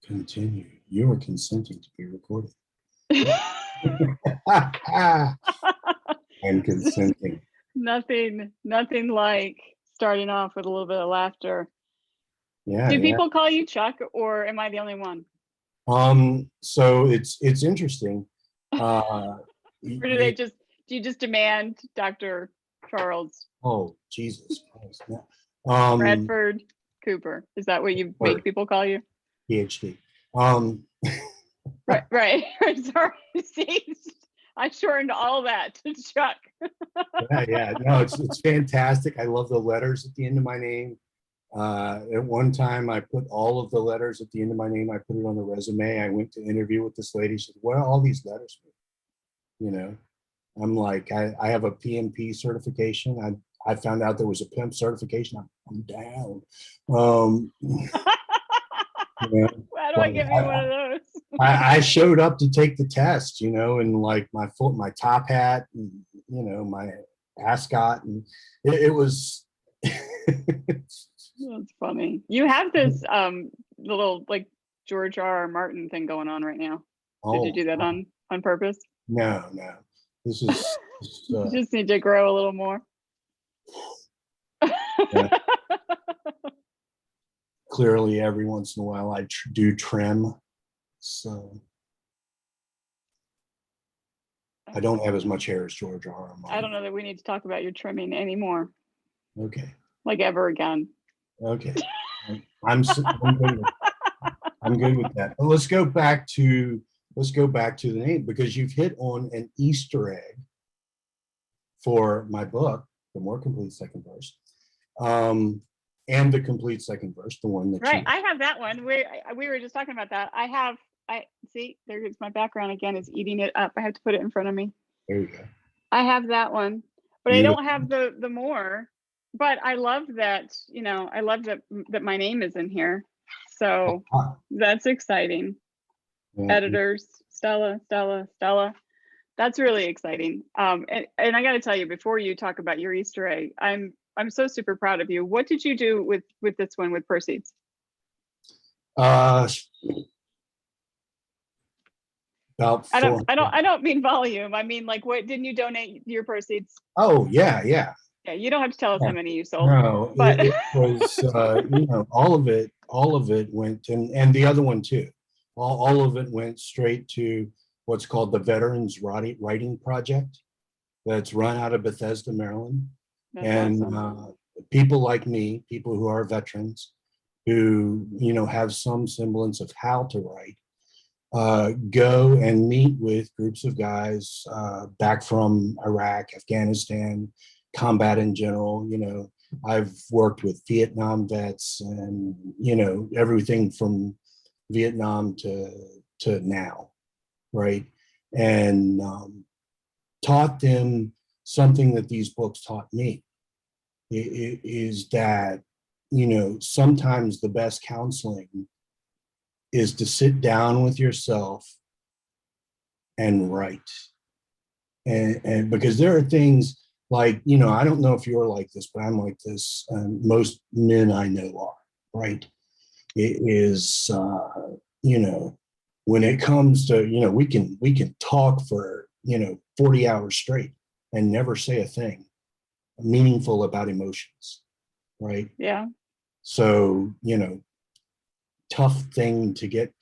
Continue. You are consenting to be recorded. I'm consenting. Nothing like starting off with a little bit of laughter. Yeah. Do people call you Chuck, or am I the only one? So it's interesting. Or do you just demand Dr. Charles? Oh, Jesus Christ. Bradford Cooper. Is that what you make people call you? PhD. Right. Sorry. See, I shortened all that to Chuck. Yeah. No, it's fantastic. I love the letters at the end of my name. At one time, I put all of the letters at the end of my name. I put it on the resume. I went to interview with this lady. She said, "What are all these letters for?" You know, I'm like, I have a PMP certification. I found out there was a pimp certification. I'm down. How do I get me one of those? I showed up to take the test, and like my top hat, and my ascot, and it was. That's funny. You have this little like George R.R. Martin thing going on right now. Did you do that on purpose? No. This is. You just need to grow a little more. Yeah. Clearly, every once in a while, I do trim, so I don't have as much hair as George R.R. Martin. I don't know that we need to talk about your trimming anymore. Okay. Like ever again. Okay. I'm good with that. But let's go back to the name, because you've hit on an Easter egg for my book, The More Complete Second Verse. And the complete second verse, the one that I have that one. We were just talking about that. I see, there's my background again, is eating it up. I have to put it in front of me. There you go. I have that one, but beautiful. I don't have the more. But I love that, I love that my name is in here. So that's exciting. Yeah. Editors, Stella. That's really exciting. And I got to tell you, before you talk about your Easter egg, I'm so super proud of you. What did you do with this one, with proceeds? About I don't mean volume. I mean, like, what didn't you donate your proceeds? Oh, yeah. Yeah, you don't have to tell us how many you sold. No, but it was all of it went, and the other one too. All of it went straight to what's called the Veterans Writing Project, that's run out of Bethesda, Maryland. That's awesome. People like me, people who are veterans, who have some semblance of how to write, go and meet with groups of guys back from Iraq, Afghanistan, combat in general. I've worked with Vietnam vets, and everything from Vietnam to now, right? And taught them something that these books taught me, is that sometimes the best counseling is to sit down with yourself and write, and because there are things like, I don't know if you're like this, but I'm like this. Most men I know are, right? It is, when it comes to, we can talk for, 40 hours straight and never say a thing meaningful about emotions, right? Yeah. So, tough thing to get.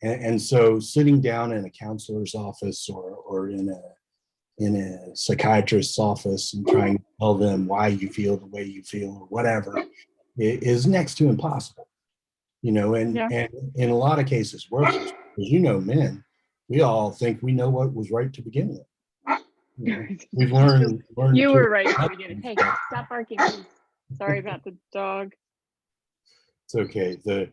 And so sitting down in a counselor's office or in a psychiatrist's office and trying to tell them why you feel the way you feel or whatever, it is next to impossible, and in a lot of cases, worse, because men, we all think we know what was right to begin with. We've learned. You were right at the beginning. Hey, stop barking, please. Sorry about the dog. It's okay. The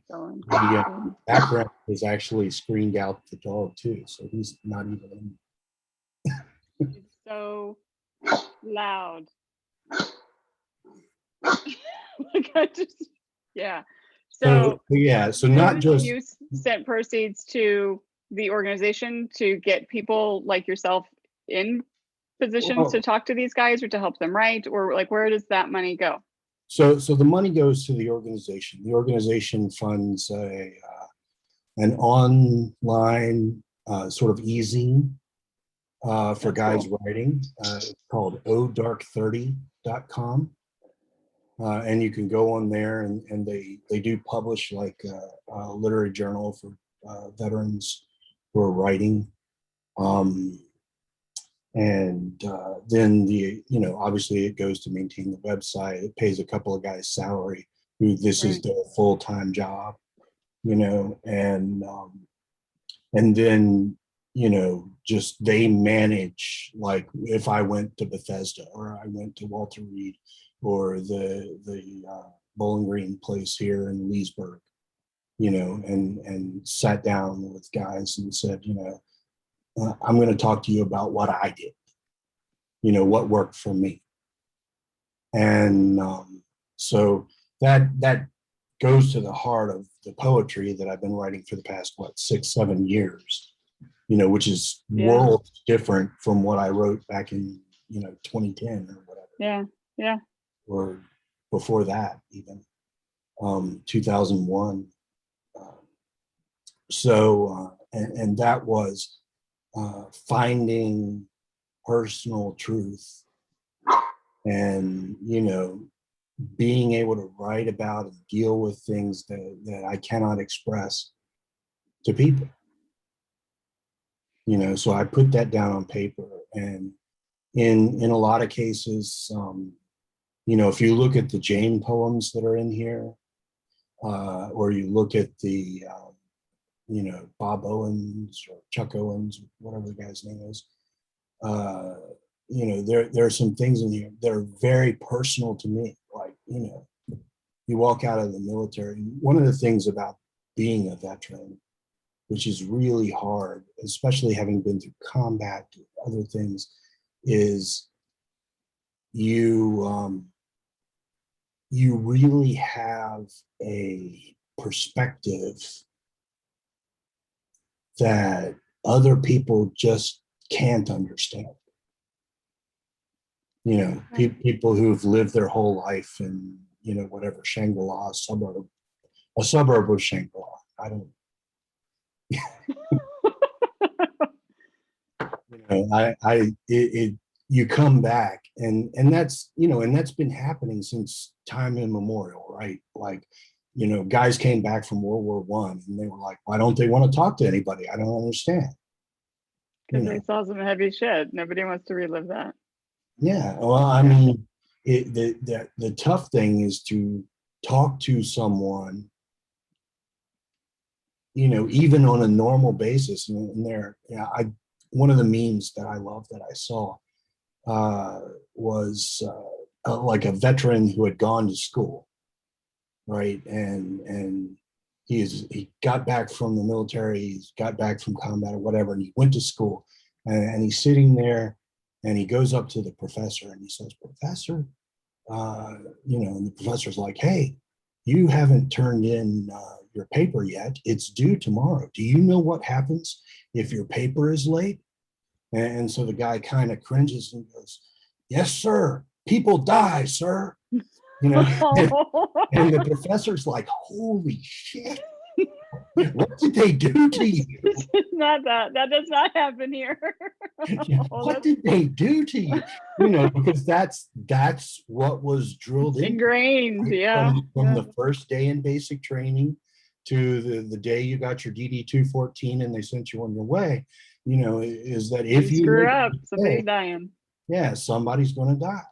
background is actually screened out the dog too, so he's not even in. It's so loud. So not just you sent proceeds to the organization to get people like yourself in positions to talk to these guys, or to help them write, or like, where does that money go? So the money goes to the organization. The organization funds an online sort of easing for guys writing. It's called odark30.com. And you can go on there, and they do publish like a literary journal for veterans who are writing. And then obviously it goes to maintain the website. It pays a couple of guys salary who this is their full-time job, and then just they manage, like if I went to Bethesda or I went to Walter Reed or the Bowling Green place here in Leesburg, and sat down with guys and said, I'm going to talk to you about what I did, what worked for me. And so that goes to the heart of the poetry that I've been writing for the past, 6-7 years, which is worlds different from what I wrote back in, 2010 or whatever. Yeah. Yeah. Or before that, even 2001. And that was finding personal truth and, being able to write about and deal with things that I cannot express to people. So I put that down on paper, and in a lot of cases, if you look at the Jane poems that are in here, or you look at the, Bob Owens or Chuck Owens, whatever the guy's name is, there are some things in here that are very personal to me. Like, you walk out of the military. One of the things about being a veteran, which is really hard, especially having been through combat, other things, is you really have a perspective that other people just can't understand. People who've lived their whole life in, whatever, Shangri-La, a suburb of Shangri-La. I don't you come back, and that's, and that's been happening since time immemorial, right? Like, guys came back from World War I and they were like, why don't they want to talk to anybody? I don't understand. Because they saw some heavy shit. Nobody wants to relive that. Yeah. Well, I mean, the tough thing is to talk to someone, even on a normal basis. And one of the memes that I love that I saw was like a veteran who had gone to school, right? And he got back from the military, he's got back from combat or whatever, and he went to school, and he's sitting there, and he goes up to the professor and he says, Professor, and the professor's like, hey, you haven't turned in your paper yet. It's due tomorrow. Do you know what happens if your paper is late? And so the guy kind of cringes and goes, yes, sir. People die, sir. And the professor's like, holy shit. What did they do to you? Not that. That does not happen here. What did they do to you? Because that's what was drilled in. Ingrained, yeah. From the first day in basic training to the day you got your DD 214 and they sent you on your way, is that if you screw up, somebody's dying. Yeah, somebody's going to die.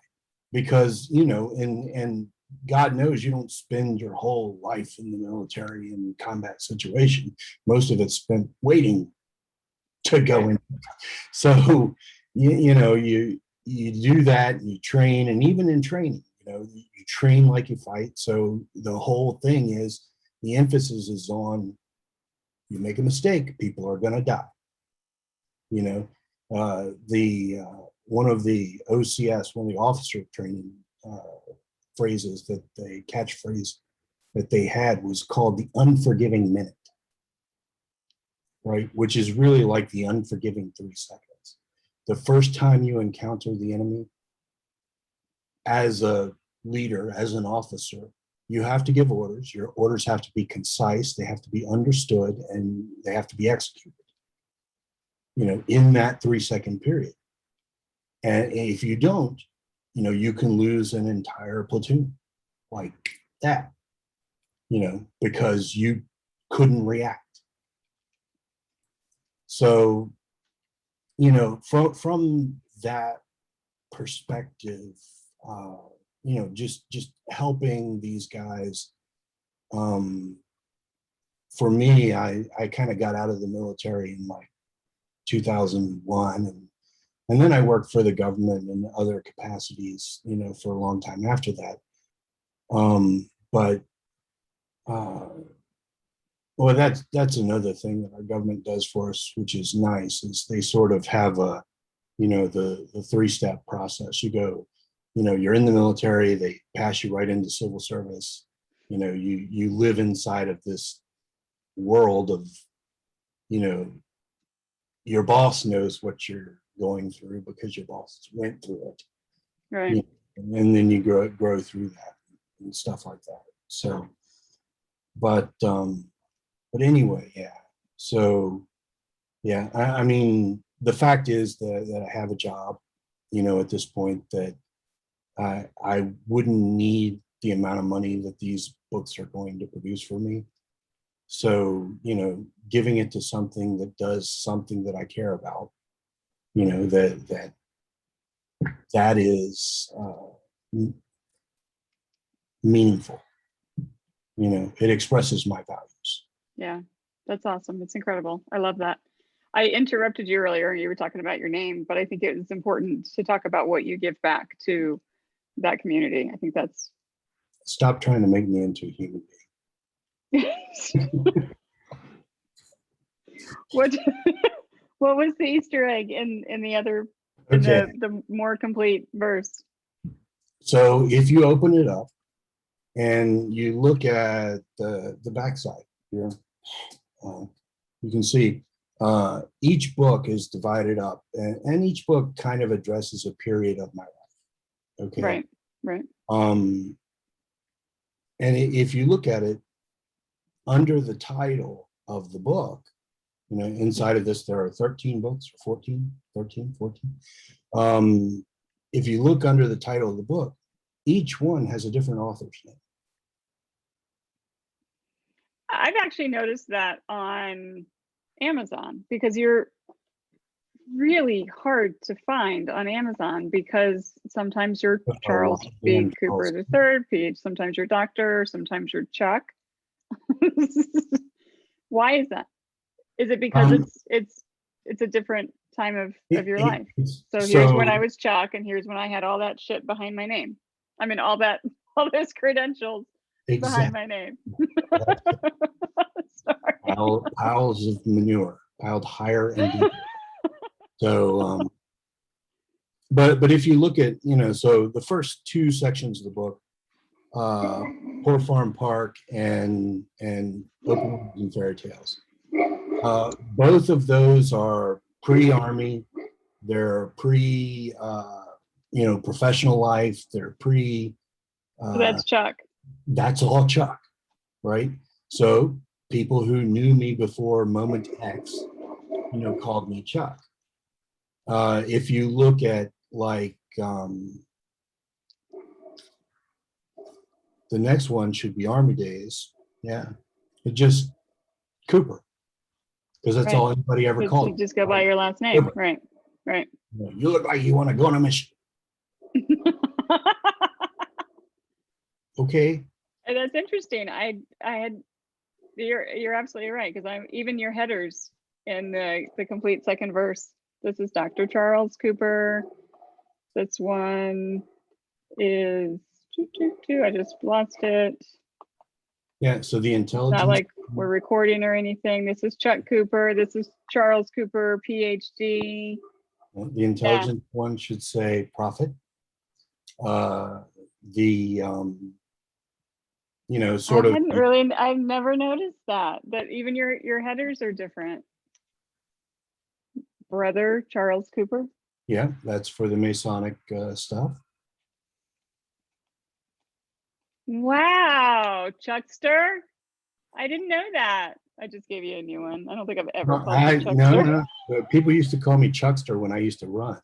Because, and God knows you don't spend your whole life in the military in combat situation. Most of it's spent waiting to go in. So, you do that, and you train, and even in training, you train like you fight. So the whole thing is, the emphasis is on, you make a mistake, people are going to die. One of the OCS, one of the officer training phrases that catchphrase that they had was called the unforgiving minute, right? Which is really like the unforgiving 3 seconds. The first time you encounter the enemy as a leader, as an officer, you have to give orders. Your orders have to be concise, they have to be understood, and they have to be executed, in that 3-second period. And if you don't, you can lose an entire platoon like that, because you couldn't react. So, from that perspective, just helping these guys. For me, I kind of got out of the military in like 2001, and then I worked for the government in other capacities, for a long time after that. But well, that's another thing that our government does for us, which is nice, is they sort of have the 3-step process. You go, you're in the military, they pass you right into civil service. You live inside of this world of, your boss knows what you're going through because your boss went through it. Right. And then you grow through that and stuff like that. So, but anyway, yeah. So, yeah, I mean, the fact is that I have a job, at this point, that I wouldn't need the amount of money that these books are going to produce for me. So, giving it to something that does something that I care about, that is meaningful. It expresses my values. Yeah, that's awesome. It's incredible. I love that. I interrupted you earlier. You were talking about your name, but I think it's important to talk about what you give back to that community. I think that's. Stop trying to make me into a human being. What was the Easter egg in the other, Okay. in the more complete verse? So if you open it up and you look at the backside here, you can see each book is divided up, and each book kind of addresses a period of my life. Okay. Right. And if you look at it under the title of the book, inside of this, there are 13 books, or 14. If you look under the title of the book, each one has a different author's name. I've actually noticed that on Amazon, because you're really hard to find on Amazon, because sometimes you're Charles B. Cooper III, sometimes you're Doctor, sometimes you're Chuck. Why is that? Is it because it's a different time of your life? So here's when I was Chuck, and here's when I had all that shit behind my name. I mean, all those credentials behind my name. Sorry. Piles of manure piled higher and deeper. So, but if you look at, so the first 2 sections of the book, Poor Farm Park and Open Woods and Fairy Tales, both of those are pre-Army. They're pre, professional life. They're pre. So that's Chuck. That's all Chuck, right? So people who knew me before Moment X, called me Chuck. If you look at like the next one should be Army Days. Yeah, it just Cooper, because that's all anybody ever called. You just go by your last name, Cooper. Right. You look like you want to go on a mission. Okay. And that's interesting. You're absolutely right, because I'm even your headers in the complete second verse. This is Dr. Charles Cooper. This one is I just lost it. Yeah, so the intelligence. Not like we're recording or anything. This is Chuck Cooper. This is Charles Cooper, PhD. The intelligence one should say prophet. Sort of. I've never noticed that even your headers are different. Brother Charles Cooper. Yeah, that's for the Masonic stuff. Wow, Chuckster. I didn't know that. I just gave you a new one. I don't think I've ever called you Chuckster. No. People used to call me Chuckster when I used to run.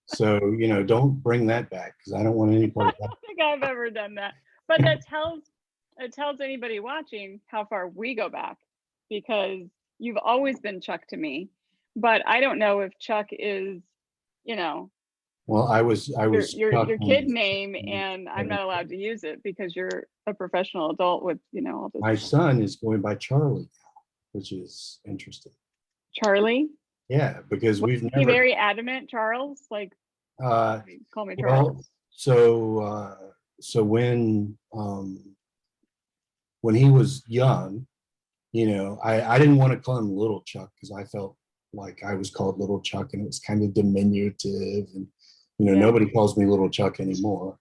So, don't bring that back because I don't want any part of that. I don't think I've ever done that. But that tells anybody watching how far we go back, because you've always been Chuck to me. But I don't know if Chuck is, Well, I was your kid name, and I'm not allowed to use it because you're a professional adult with, all this. My son is going by Charlie now, which is interesting. Charlie? Yeah, because we've never. He very adamant, Charles, like call me Charles. Well, so when he was young, I didn't want to call him Little Chuck because I felt like I was called Little Chuck and it was kind of diminutive, and nobody calls me Little Chuck anymore,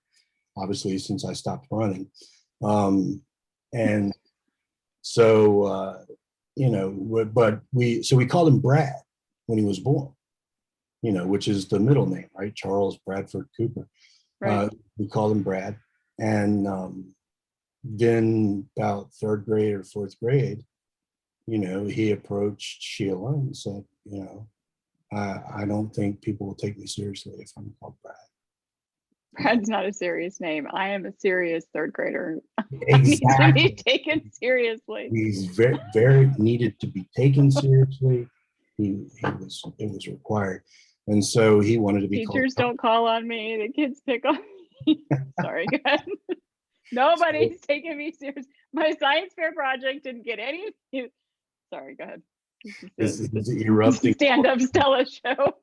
obviously, since I stopped running. And so but we called him Brad when he was born, which is the middle name, right? Charles Bradford Cooper. Right. We called him Brad. And then about third grade or fourth grade, he approached Sheila and said, I don't think people will take me seriously if I'm called Brad. Brad's not a serious name. I am a serious third grader. Exactly. I need to be taken seriously. He's very, very needed to be taken seriously. It was required. And so he wanted to be Teachers don't call on me. The kids pick on me. Sorry, go ahead. Nobody's taking me serious. My science fair project didn't get any. Sorry, go ahead. This is erupting stand-up Stella show.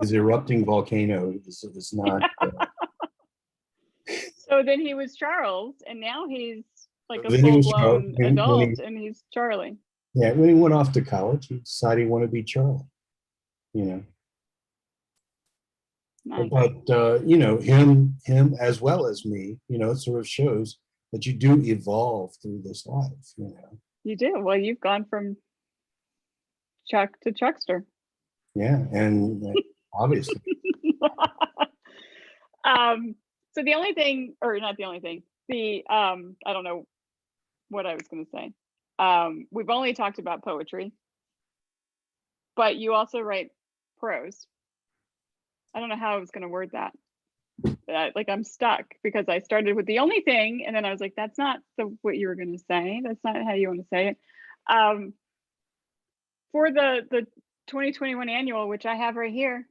His erupting volcano is not. So then he was Charles, and now he's like a full-blown adult, and he's Charlie. Yeah, when he went off to college, he decided he wanted to be Charlie. Nice. But him as well as me, it sort of shows that you do evolve through this life. You do. Well, you've gone from Chuck to Chuckster. Yeah, and obviously. So the only thing, or not the only thing, I don't know what I was going to say. We've only talked about poetry, but you also write prose. I don't know how I was going to word that. Like I'm stuck because I started with the only thing, and then I was like, that's not what you were going to say. That's not how you want to say it. For the 2021 annual, which I have right here.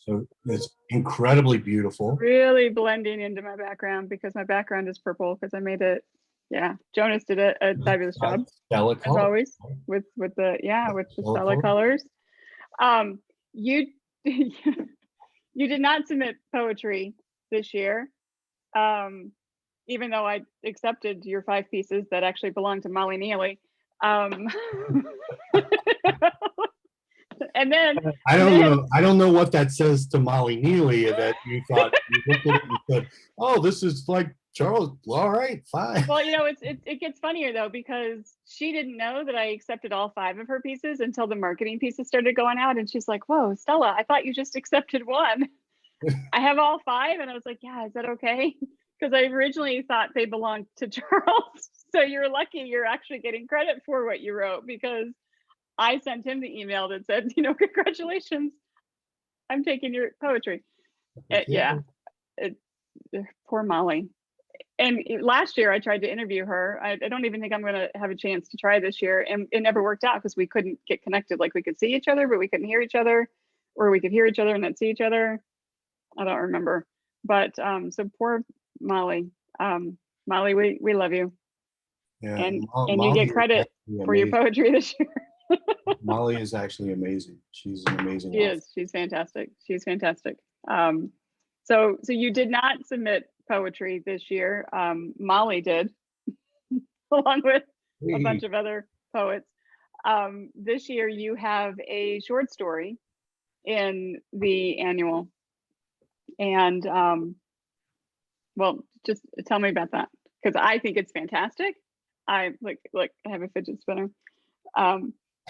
So it's incredibly beautiful. Really blending into my background because my background is purple because I made it. Yeah, Jonas did a fabulous job Stella as always with the Stella colors. You you did not submit poetry this year, even though I accepted your 5 pieces that actually belong to Molly Neely. And then I don't know what that says to Molly Neely that you thought you looked at it and said, oh, this is like Charles. All right, fine. Well, it gets funnier though, because she didn't know that I accepted all 5 of her pieces until the marketing pieces started going out, and she's like, whoa, Stella, I thought you just accepted 1. I have all 5, and I was like, yeah, is that okay? Because I originally thought they belonged to Charles. So you're lucky you're actually getting credit for what you wrote, because I sent him the email that said, congratulations, I'm taking your poetry. Poor Molly. And last year I tried to interview her. I don't even think I'm going to have a chance to try this year. And it never worked out because we couldn't get connected. Like we could see each other, but we couldn't hear each other, or we could hear each other and then see each other. I don't remember. But so poor Molly. Molly, we love you. Yeah, and you get credit for your poetry this year. Molly is actually amazing. She's an amazing author. Is. She's fantastic. She's fantastic. So you did not submit poetry this year. Molly did, along with a bunch of other poets. This year you have a short story in the annual. And well, just tell me about that, because I think it's fantastic. I like I have a fidget spinner.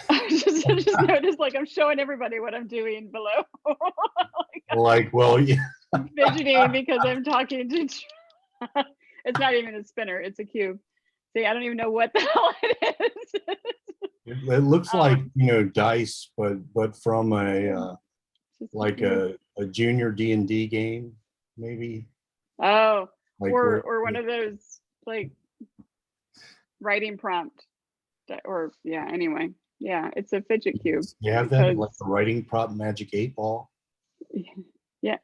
I just noticed, like, I'm showing everybody what I'm doing below. Well, yeah. I'm fidgeting because I'm talking to It's not even a spinner, it's a cube. See, I don't even know what the hell it is. It looks like, dice, but from a Just a like cube. a junior D&D game, maybe. Oh, Like or one of those like writing prompt or yeah, anyway. Yeah, it's a fidget cube. You have that, like Because the writing prop Magic 8 Ball. yeah,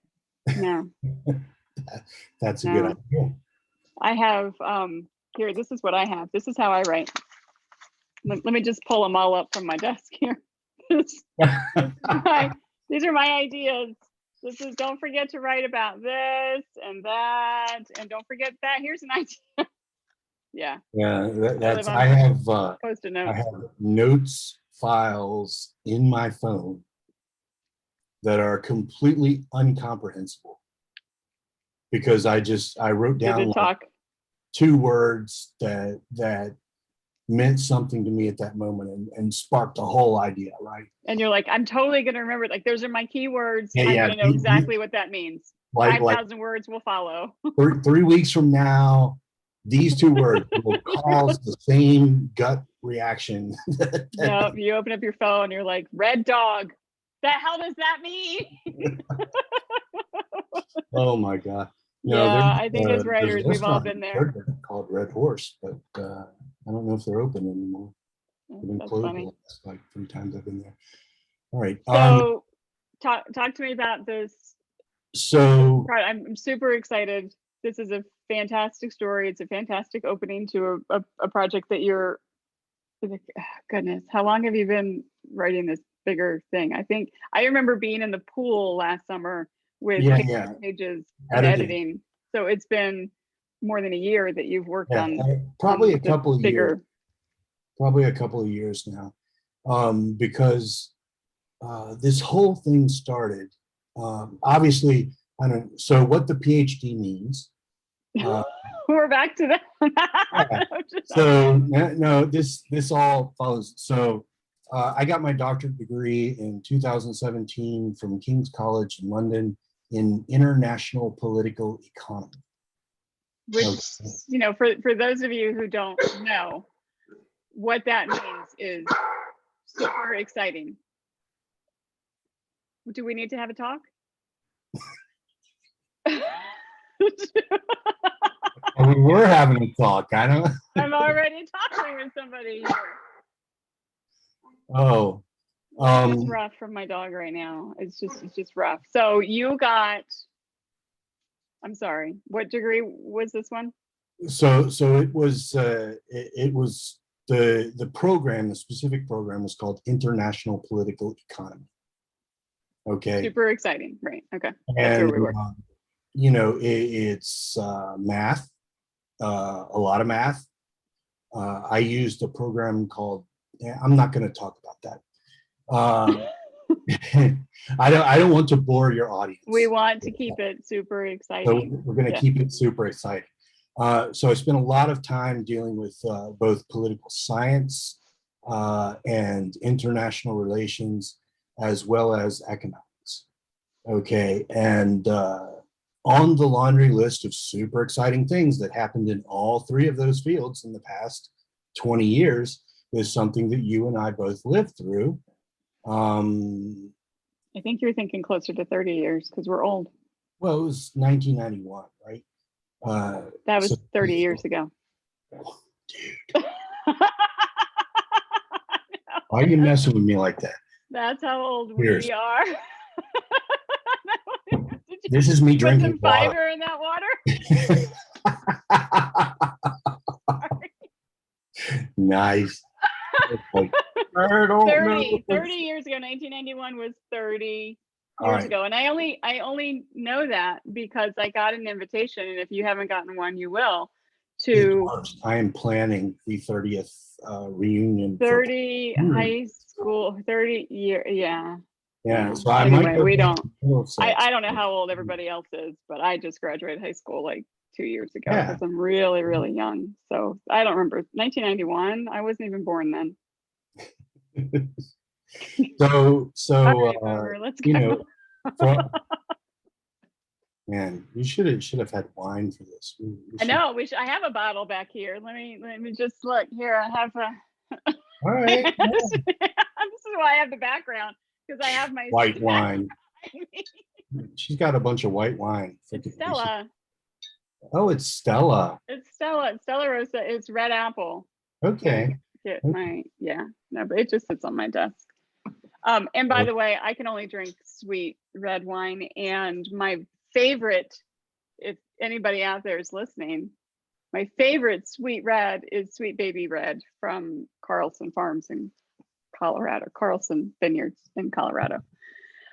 no, That's a good no. idea. I have here, this is what I have. This is how I write. Let me just pull them all up from my desk here. These are my ideas. This is, don't forget to write about this and that, and don't forget that. Here's an idea. Yeah. Yeah, that's live I on have Post-it I notes. have notes files in my phone that are completely incomprehensible because I wrote Did down it like talk? 2 words that meant something to me at that moment and sparked a whole idea, right? And you're like, I'm totally gonna remember. Like, those are my keywords. Yeah, I'm yeah. gonna know exactly what that means. Like 5,000 words will follow. 3 weeks from now, these 2 words will cause the same gut reaction. No, you open up your phone, you're like, red dog. The hell does that mean? Oh my God. Yeah, I think as there's a writers, we've all restaurant been in there. Frederick called Red Horse, but I don't know if they're open anymore. They've been That's closed funny. the last, like 3 times I've been there. All right. So talk to me about this. So I'm super excited. This is a fantastic story. It's a fantastic opening to a project that you're, goodness, how long have you been writing this bigger thing? I think I remember being in the pool last summer with yeah, pages and editing. editing. So it's been more than a year that you've worked Yeah, on probably a this couple of years. bigger. Probably a couple of years now, because this whole thing started. Obviously, I don't. So what the PhD means. We're back to that. Yeah. So no, this all follows. So I got my doctorate degree in 2017 from King's College in London in international political economy. Which, for those of you who don't know, what that means is super exciting. Do we need to have a talk? We were having a talk. I don't. I'm already talking with somebody here. Oh, It's just rough from my dog right now. It's just rough. So you got, I'm sorry, what degree was this one? So it was the program, the specific program was called International Political Economy. Okay. Super exciting, right? Okay, And that's where we were. It's math, a lot of math. I used a program called. I'm not going to talk about that. I don't want to bore your audience. We want to keep it super exciting. So we're going to keep it super exciting. So I spent a lot of time dealing with both political science and international relations, as well as economics. Okay, and on the laundry list of super exciting things that happened in all 3 of those fields in the past 20 years is something that you and I both lived through. I think you're thinking closer to 30 years because we're old. Well, it was 1991, right? That was 30 years ago. Oh, dude. Why are you messing with me like that? That's how old Cheers. we are. This is me drinking some fiber in that water. Nice. Like, 30 years ago, 1991 was 30 years ago. And I only know that because I got an invitation, and if you haven't gotten one, you will. I am planning the 30th reunion. 30 high school, 30 year, yeah. Yeah. So anyway, we don't. I don't know how old everybody else is, but I just graduated high school like 2 years ago because I'm really, really young. So I don't remember 1991. I wasn't even born then. So right, let's go. Man, you should have had wine for this. I know. I have a bottle back here. Let me just look here. I have a. All right. This is why I have the background, because I have my White wine. behind me. She's got a bunch of white wine. It's Stella. Oh, it's Stella. It's Stella. It's Stella Rosa. It's red apple. Okay. Get my no, but it just sits on my desk. And by the way, I can only drink sweet red wine, and my favorite, if anybody out there is listening, my favorite sweet red is Sweet Baby Red from Carlson Farms in Colorado, Carlson Vineyards in Colorado.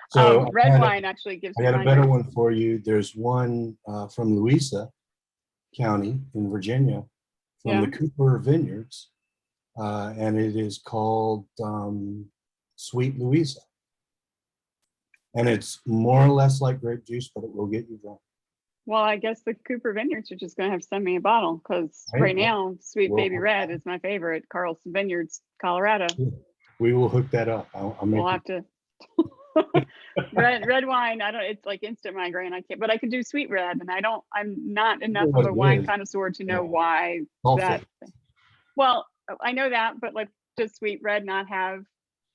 So red wine actually gives I me got a better one for you. There's one from Louisa County in Virginia from the Cooper Vineyards, and it is called Sweet Louisa. And it's more or less like grape juice, but it will get you drunk. Well, I guess the Cooper Vineyards are just going to have to send me a bottle, because right now, Sweet Baby Red is my favorite. Carlson Vineyards, Colorado. We will hook that up. We'll have to. red wine. I don't. It's like instant migraine. I can't. But I can do sweet red, and I'm not enough of a wine connoisseur to know why that. Well, I know that, but like, does sweet red not have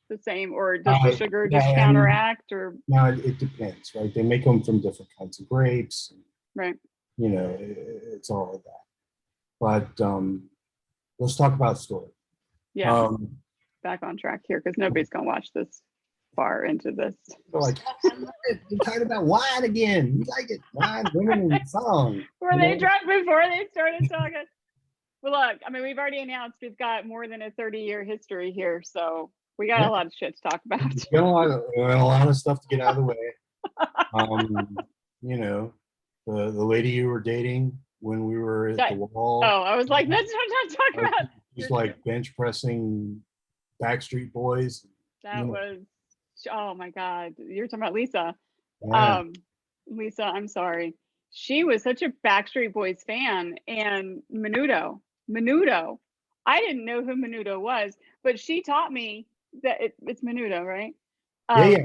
the same, or does the sugar just counteract? Or no, it depends, right? They make them from different kinds of grapes. Right. You know, it's all of that. But let's talk about story. Yeah. Back on track here, because nobody's gonna watch this far into this. Like, you're talking about wine again. You like it? Wine, women, and song. Were they drunk before they started talking? Well, look, I mean, we've already announced we've got more than a 30-year history here, so we got a lot of shit to talk about. Got a lot of stuff to get out of the way. You know, the lady you were dating when we were at the wall. Oh, I was like, that's what I'm talking about. Just like bench pressing Backstreet Boys. That was, oh my God. You're talking about Lisa. Yeah. Lisa, I'm sorry. She was such a Backstreet Boys fan. And Menudo. I didn't know who Menudo was, but she taught me that it's Menudo, right?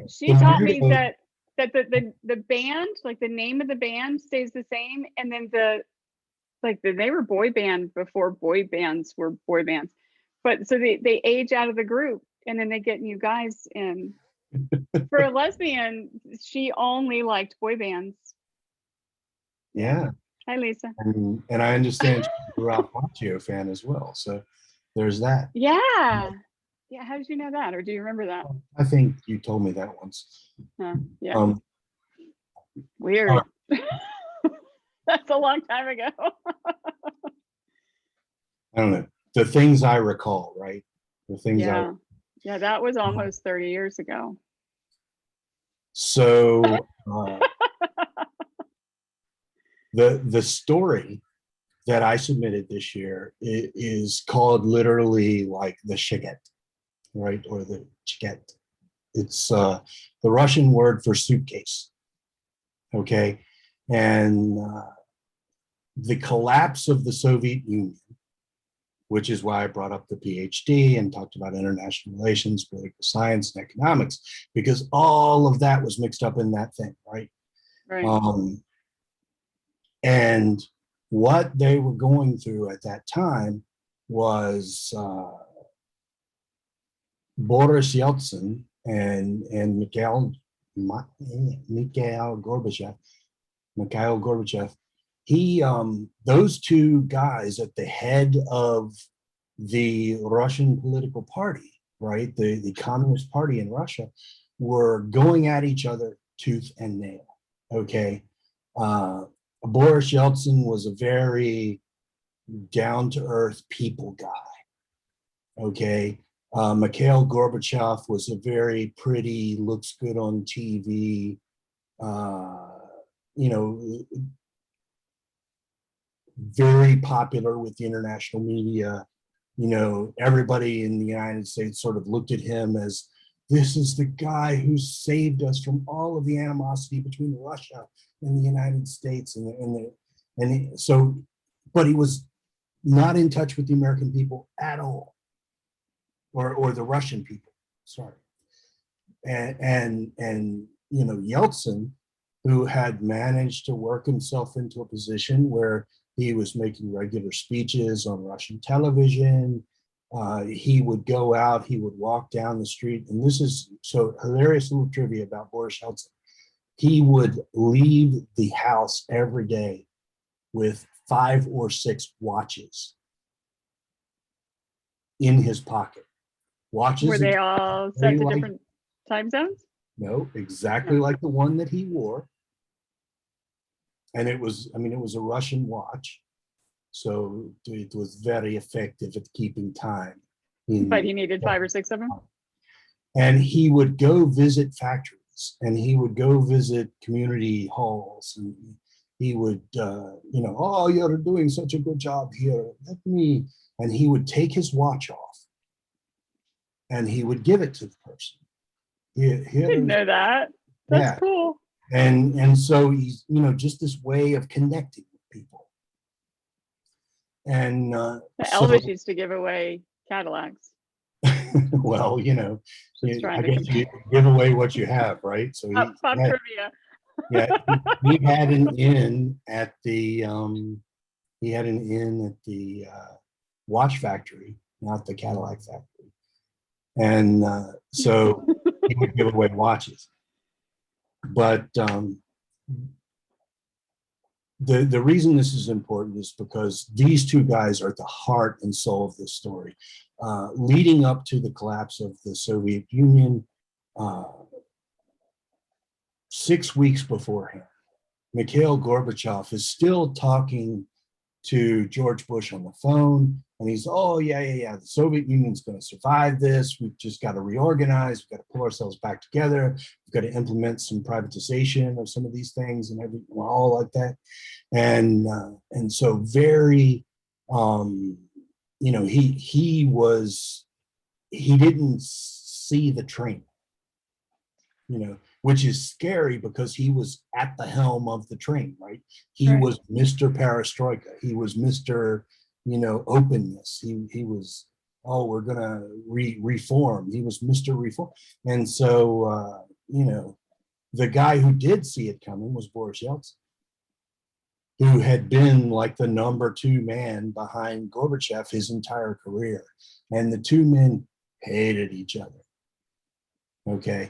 She taught me that the band, like the name of the band stays the same, and then they were boy band before boy bands were boy bands, but so they age out of the group, and then they get new guys in. For a lesbian, she only liked boy bands. Yeah. Hi, Lisa. And I understand she grew up Macho fan as well, so there's that. Yeah. How did you know that, or do you remember that? I think you told me that once. Yeah. Weird. That's a long time ago. I don't know. The things I recall, right? The things Yeah, that was almost 30 years ago. So the story that I submitted this year is called literally like the shiget, right? Or the chiget. It's the Russian word for suitcase. Okay. And the collapse of the Soviet Union, which is why I brought up the PhD and talked about international relations, political science, and economics, because all of that was mixed up in that thing, right? Right. And what they were going through at that time was Boris Yeltsin and Mikhail Gorbachev. Those two guys at the head of the Russian political party, right, the Communist Party in Russia, were going at each other tooth and nail. Okay. Boris Yeltsin was a very down-to-earth people guy. Okay. Mikhail Gorbachev was a very pretty, looks good on TV, very popular with the international media. Everybody in the United States sort of looked at him as, this is the guy who saved us from all of the animosity between Russia and the United States. But he was not in touch with the American people at all, or the Russian people, sorry. And Yeltsin who had managed to work himself into a position where he was making regular speeches on Russian television. He would go out, he would walk down the street, and this is so hilarious little trivia about Boris Yeltsin. He would leave the house every day with 5 or 6 watches in his pocket. Watches Were they all set to like, different time zones? No, exactly like the one that he wore. And it was, I mean, it was a Russian watch. So it was very effective at keeping time. But he needed 5 or 6 of them? And he would go visit factories, and he would go visit community halls, and he would, you know, oh, you're doing such a good job here. Let me, and he would take his watch off and he would give it to the person. I didn't know that. That's cool. And so he's, you know, just this way of connecting with people. And Elvis used to give away Cadillacs. well, you know, I to guess you give away what you have, right? So pop trivia. Yeah, he had an inn at the watch factory, not the Cadillac factory, and so he would give away watches. But the reason this is important is because these two guys are at the heart and soul of this story. Leading up to the collapse of the Soviet Union, 6 weeks beforehand, Mikhail Gorbachev is still talking to George Bush on the phone, and he's, oh, yeah, the Soviet Union's going to survive this. We've just got to reorganize. We've got to pull ourselves back together. We've got to implement some privatization of some of these things and everything, all like that. And so very, you know, he didn't see the train, you know, which is scary because he was at the helm of the train, right? He was Mr. Perestroika. He was Mr., you know, openness. He was, oh, we're gonna reform. He was Mr. Reform. And so, you know, the guy who did see it coming was Boris Yeltsin, who had been like the #2 man behind Gorbachev his entire career. And the two men hated each other, okay?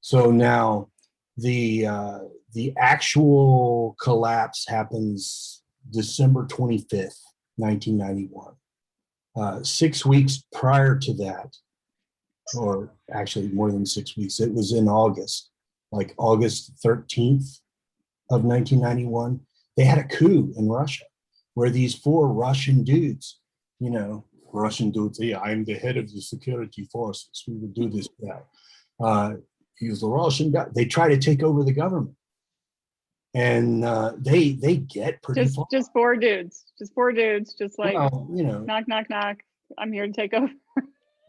So now the actual collapse happens December 25th, 1991. 6 weeks prior to that, or actually more than 6 weeks, it was in August, like August 13th of 1991, they had a coup in Russia where these 4 Russian dudes, you know, yeah, I'm the head of the security forces. We will do this now. He's the Russian guy. They try to take over the government, and they get pretty far. Just 4 dudes, just like, well, you know, knock, knock, knock. I'm here to take over.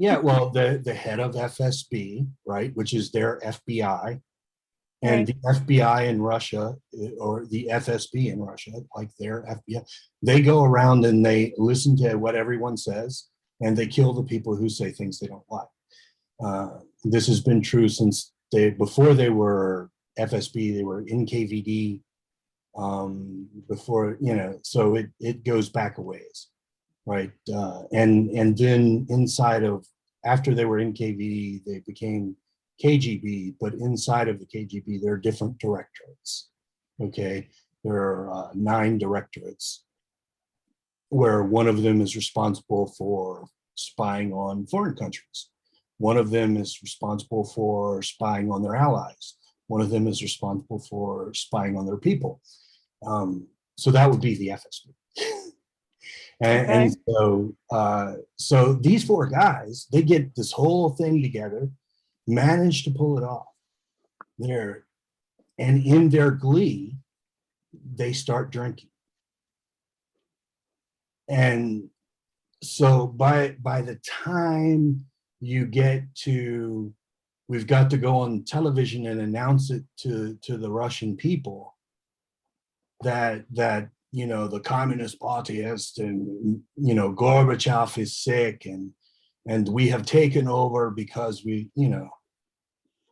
Yeah, well, the head of FSB, right, which is their FBI, and the FBI in Russia, or the FSB in Russia, like their FBI, they go around and they listen to what everyone says, and they kill the people who say things they don't like. This has been true since before they were FSB, they were NKVD, before, you know, so it goes back a ways, right? And then inside of, after they were NKVD, they became KGB, but inside of the KGB, there are different directorates, okay? There are 9 directorates, where one of them is responsible for spying on foreign countries. One of them is responsible for spying on their allies. One of them is responsible for spying on their people. So that would be the FSB. And so these 4 guys, they get this whole thing together, manage to pull it off there, and in their glee, they start drinking. And so by the time you get to, we've got to go on television and announce it to the Russian people that you know, the Communist Party has to, you know, Gorbachev is sick, and we have taken over because we, you know,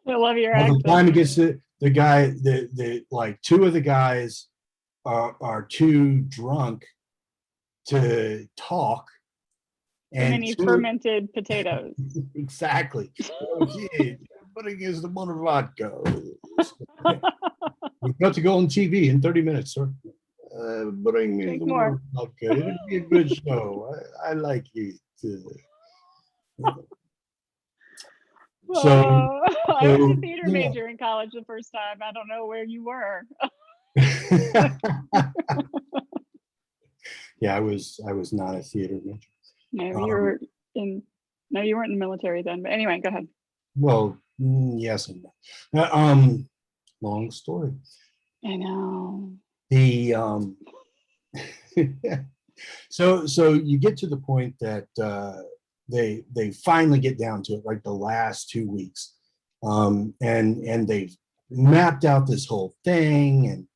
I love your by the accent. time it gets to, the guy, the like two of the guys are too drunk to talk, Too and many two fermented potatoes. exactly. Oh, gee, putting is the one vodka. We've got to go on TV in 30 minutes, sir. Bring me Drink the more. more vodka. It'll be a good show. I like it. So, I was a so theater yeah. major in college the first time. I don't know where you were. Yeah, I was not a theater major. No, you were in. No, you weren't in the military then. But anyway, go ahead. Well, yes and no. Long story. I know. The so you get to the point that they finally get down to it, like the last 2 weeks, and they've mapped out this whole thing, and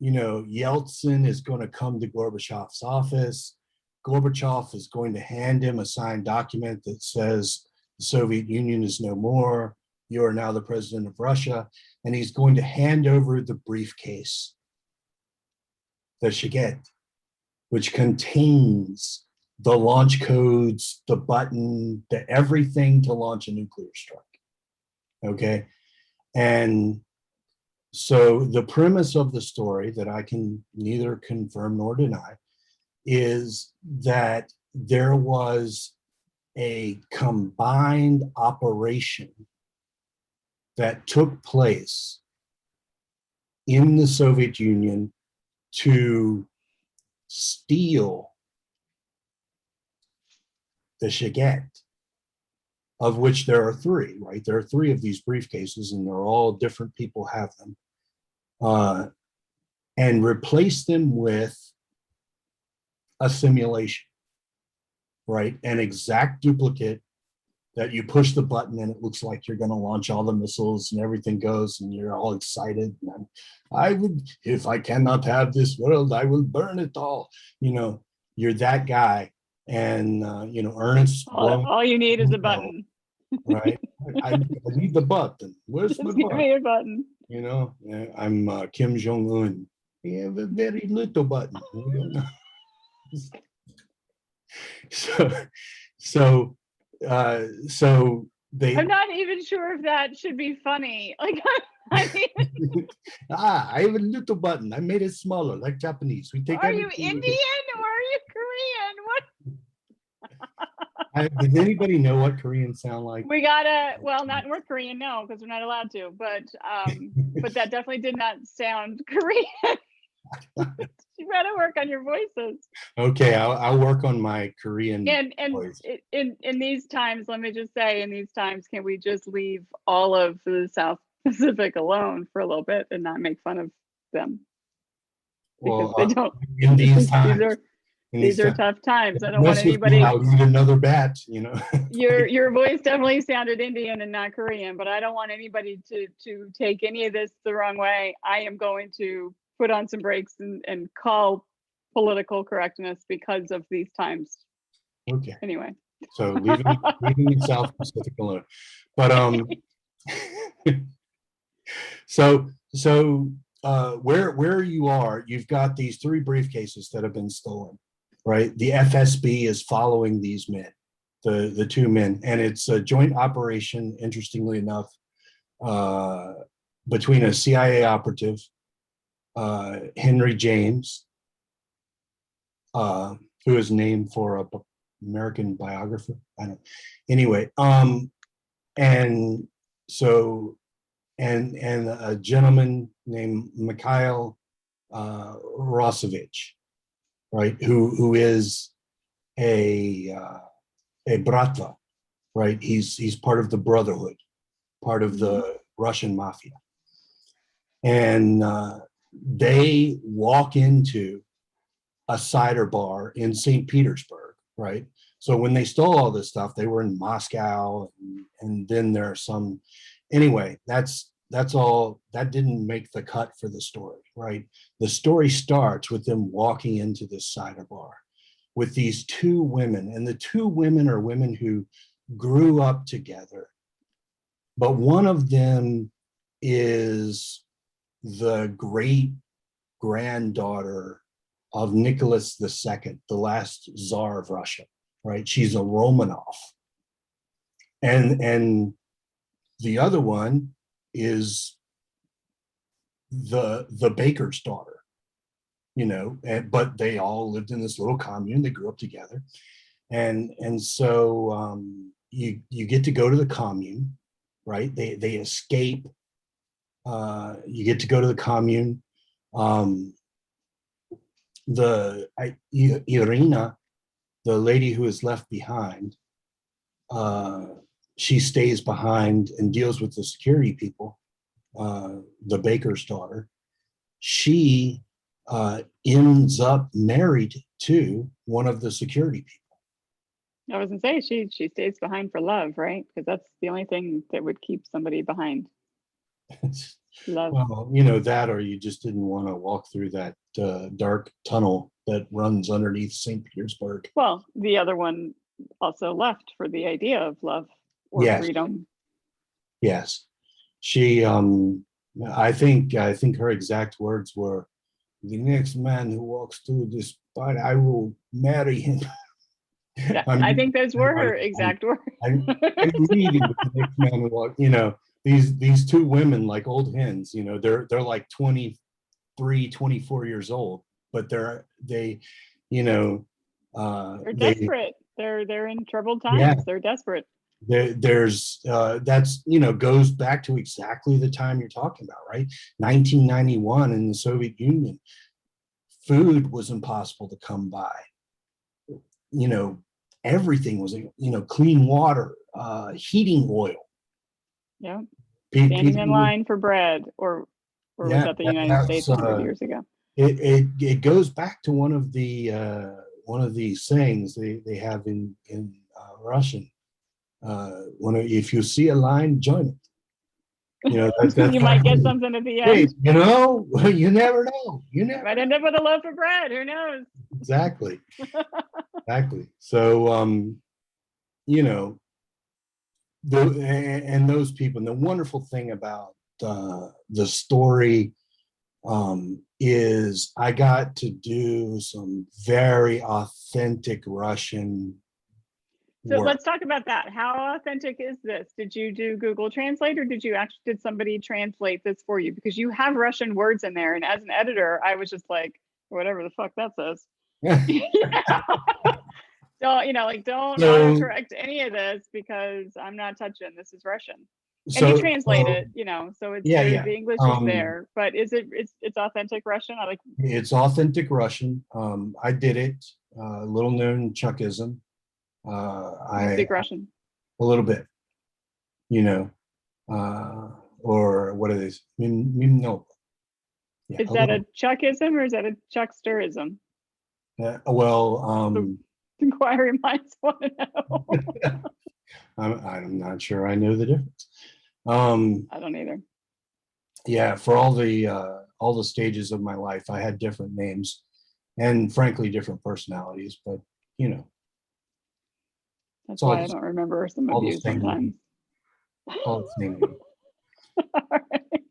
Yeltsin is going to come to Gorbachev's office. Gorbachev is going to hand him a signed document that says the Soviet Union is no more. You are now the president of Russia, and he's going to hand over the briefcase, the Shaget, which contains the launch codes, the button, the everything to launch a nuclear strike. Okay. And so the premise of the story, that I can neither confirm nor deny, is that there was a combined operation that took place in the Soviet Union to steal the Shaget, of which there are three, right? There are three of these briefcases, and they're all different people have them, and replace them with a simulation, right? An exact duplicate that you push the button and it looks like you're going to launch all the missiles and everything goes and you're all excited. And I would, if I cannot have this world, I will burn it all. You're that guy. And, Ernest. All you need is a button. Right. I need the button. Where's my Just give me button? a button. I'm Kim Jong-un. We have a very little button. So they. I'm not even sure if that should be funny. Like, I mean, I have a little button. I made it smaller, like Japanese. We take. Are you Indian or are you Korean? What? Does anybody know what Koreans sound like? We gotta. Well, not North Korean, no, because we're not allowed to. But that definitely did not sound Korean. You gotta work on your voices. Okay, I'll work on my Korean. And voice. in these times, let me just say, in these times, can we just leave all of the South Pacific alone for a little bit and not make fun of them? Because they don't. In these times. These are tough times. I don't want anybody. I'll eat another bat. Your voice definitely sounded Indian and not Korean, but I don't want anybody to take any of this the wrong way. I am going to put on some brakes and call political correctness because of these times. Okay. Anyway. So leaving South Pacific alone, but so where you are, you've got these three briefcases that have been stolen, right? The FSB is following these men, the two men, and it's a joint operation, interestingly enough, between a CIA operative, Henry James, who is named for a American biographer. I don't. Anyway, and so and a gentleman named Mikhail Rosevich, right? Who is a Bratva, right? He's part of the Brotherhood, part of the Russian mafia, and they walk into a cider bar in St. Petersburg, right? So when they stole all this stuff, they were in Moscow, and then there are some. Anyway, that's all. That didn't make the cut for the story, right? The story starts with them walking into this cider bar with these two women, and the two women are women who grew up together, but one of them is the great granddaughter of Nicholas II, the last Tsar of Russia, right? She's a Romanov. And the other one is the baker's daughter, you know, but they all lived in this little commune. They grew up together. And so you get to go to the commune, right? They escape. You get to go to the commune. Irina, the lady who is left behind, she stays behind and deals with the security people, the baker's daughter. She ends up married to one of the security people. I was gonna say she stays behind for love, right? Because that's the only thing that would keep somebody behind. Love. Well, you know, that, or you just didn't want to walk through that dark tunnel that runs underneath St. Petersburg. Well, the other one also left for the idea of love or Yes. freedom. Yes. She I think her exact words were, "The next man who walks through this spot, I will marry him." Yeah, I think those were her exact words. I'm meeting with the next man who walks, you know, these two women, like old hens, you know, they're like 23, 24 years old, but they, you know, They're desperate. They're in troubled times. Yeah. They're desperate. There's that's, you know, goes back to exactly the time you're talking about, right? 1991 in the Soviet Union, food was impossible to come by. You know, everything was, you know, clean water, heating oil. Yeah. Standing in line for bread, or was that the United States 100 years ago? It goes back to one of the sayings they have in Russian. If you see a line, join it. You know, that's you might get something at the end. Hey, you know, you never know. You never might end up with a loaf of bread. Who knows? Exactly. Exactly. So, you know, and those people, and the wonderful thing about the story is I got to do some very authentic Russian So work. let's talk about that. How authentic is this? Did you do Google Translate, or did somebody translate this for you? Because you have Russian words in there, and as an editor, I was just like, whatever the fuck that says. Don't, you know, like, don't autocorrect any of this, because I'm not touching. This is Russian. And you translate it, you know, so it's the English is there, but it's authentic Russian? It's authentic Russian. I did it, little known Chuckism. You speak Russian? A little bit, you know, or what it is. No. Yeah, is that a Chuckism or is that a Chucksterism? Well, inquiry minds want to know. I'm not sure I know the difference. I don't either. Yeah, for all the stages of my life, I had different names and frankly different personalities, but you know. That's why I don't remember some of you sometimes. All the same. All right.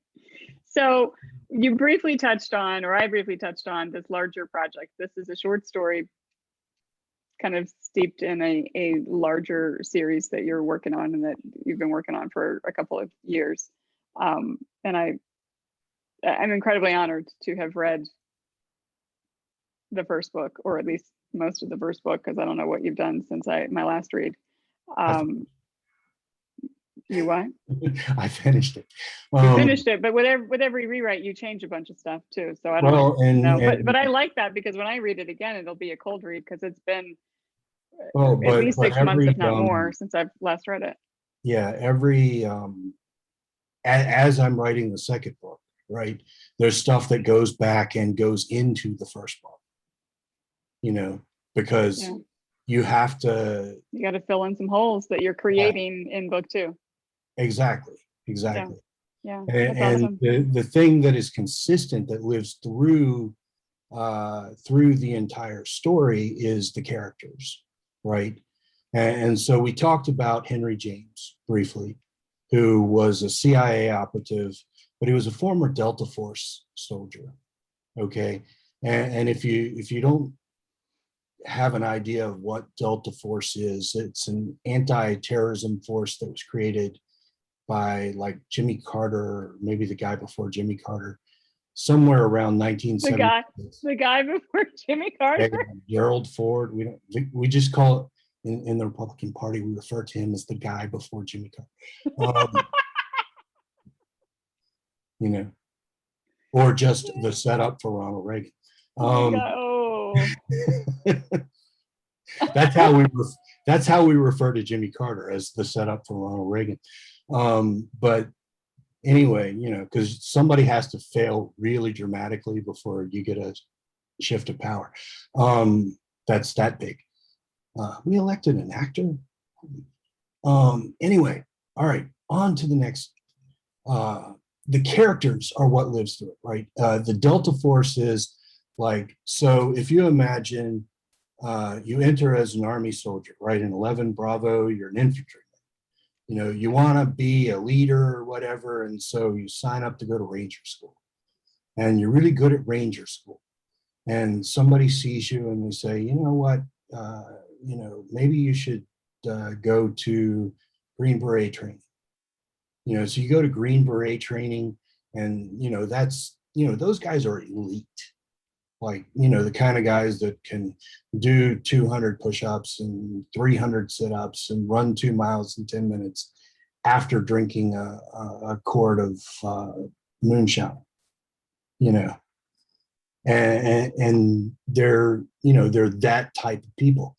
So you briefly touched on, or I briefly touched on, this larger project. This is a short story kind of steeped in a larger series that you're working on and that you've been working on for a couple of years. And I'm incredibly honored to have read the first book, or at least most of the first book, because I don't know what you've done since my last read. You what? I finished it. You finished it, but with every rewrite, you change a bunch of stuff too. So I don't know. But I like that, because when I read it again, it'll be a cold read, because it's been at least 6 months, if not more, since I've last read it. Yeah, as I'm writing the second book, right, there's stuff that goes back and goes into the first book, you know, because you got to fill in some holes that you're creating in book 2. Exactly. Yeah. And awesome. the thing that is consistent, that lives through the entire story, is the characters, right? And so we talked about Henry James briefly, who was a CIA operative but he was a former Delta Force soldier. Okay, and if you don't have an idea of what Delta Force is, it's an anti-terrorism force that was created by like Jimmy Carter, or maybe the guy before Jimmy Carter, somewhere around 1970. The guy before Jimmy Carter. Gerald Ford. We just call it in the Republican Party. We refer to him as the guy before Jimmy Carter. You know, or just the setup for Ronald Reagan. That's how we refer to Jimmy Carter, as the setup for Ronald Reagan. But anyway, because somebody has to fail really dramatically before you get a shift of power. That's that big. We elected an actor. Anyway, all right, on to the next. The characters are what lives through it, right? The Delta Force is like, so if you imagine you enter as an Army soldier, right? In 11 Bravo, you're an infantryman. You want to be a leader or whatever, and so you sign up to go to Ranger School, and you're really good at Ranger School, and somebody sees you and they say, you know what, maybe you should go to Green Beret training. So you go to Green Beret training, and that's those guys are elite, like the kind of guys that can do 200 push-ups and 300 sit-ups and run 2 miles in 10 minutes after drinking a quart of moonshine, and they're they're that type of people.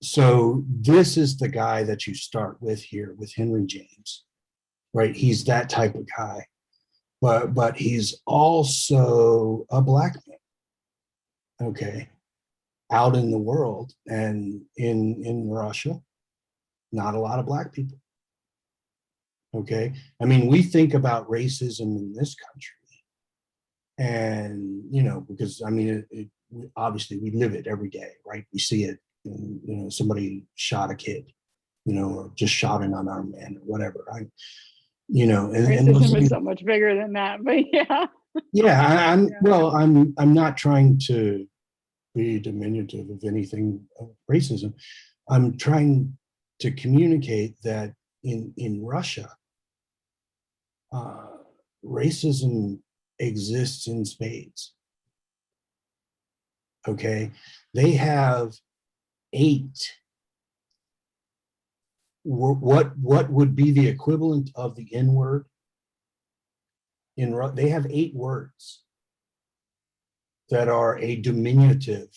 So this is the guy that you start with here with Henry James, right? He's that type of guy, but he's also a black man, okay, out in the world, and in Russia, not a lot of black people, okay? I mean, we think about racism in this country, and because I mean, obviously we live it every day, right? We see it. Somebody shot a kid, or just shot an unarmed man or whatever. Racism is so much bigger than that, but yeah. Yeah, I'm not trying to be diminutive of anything of racism. I'm trying to communicate that in Russia, racism exists in spades. Okay, they have 8. What would be the equivalent of the N-word? They have 8 words that are a diminutive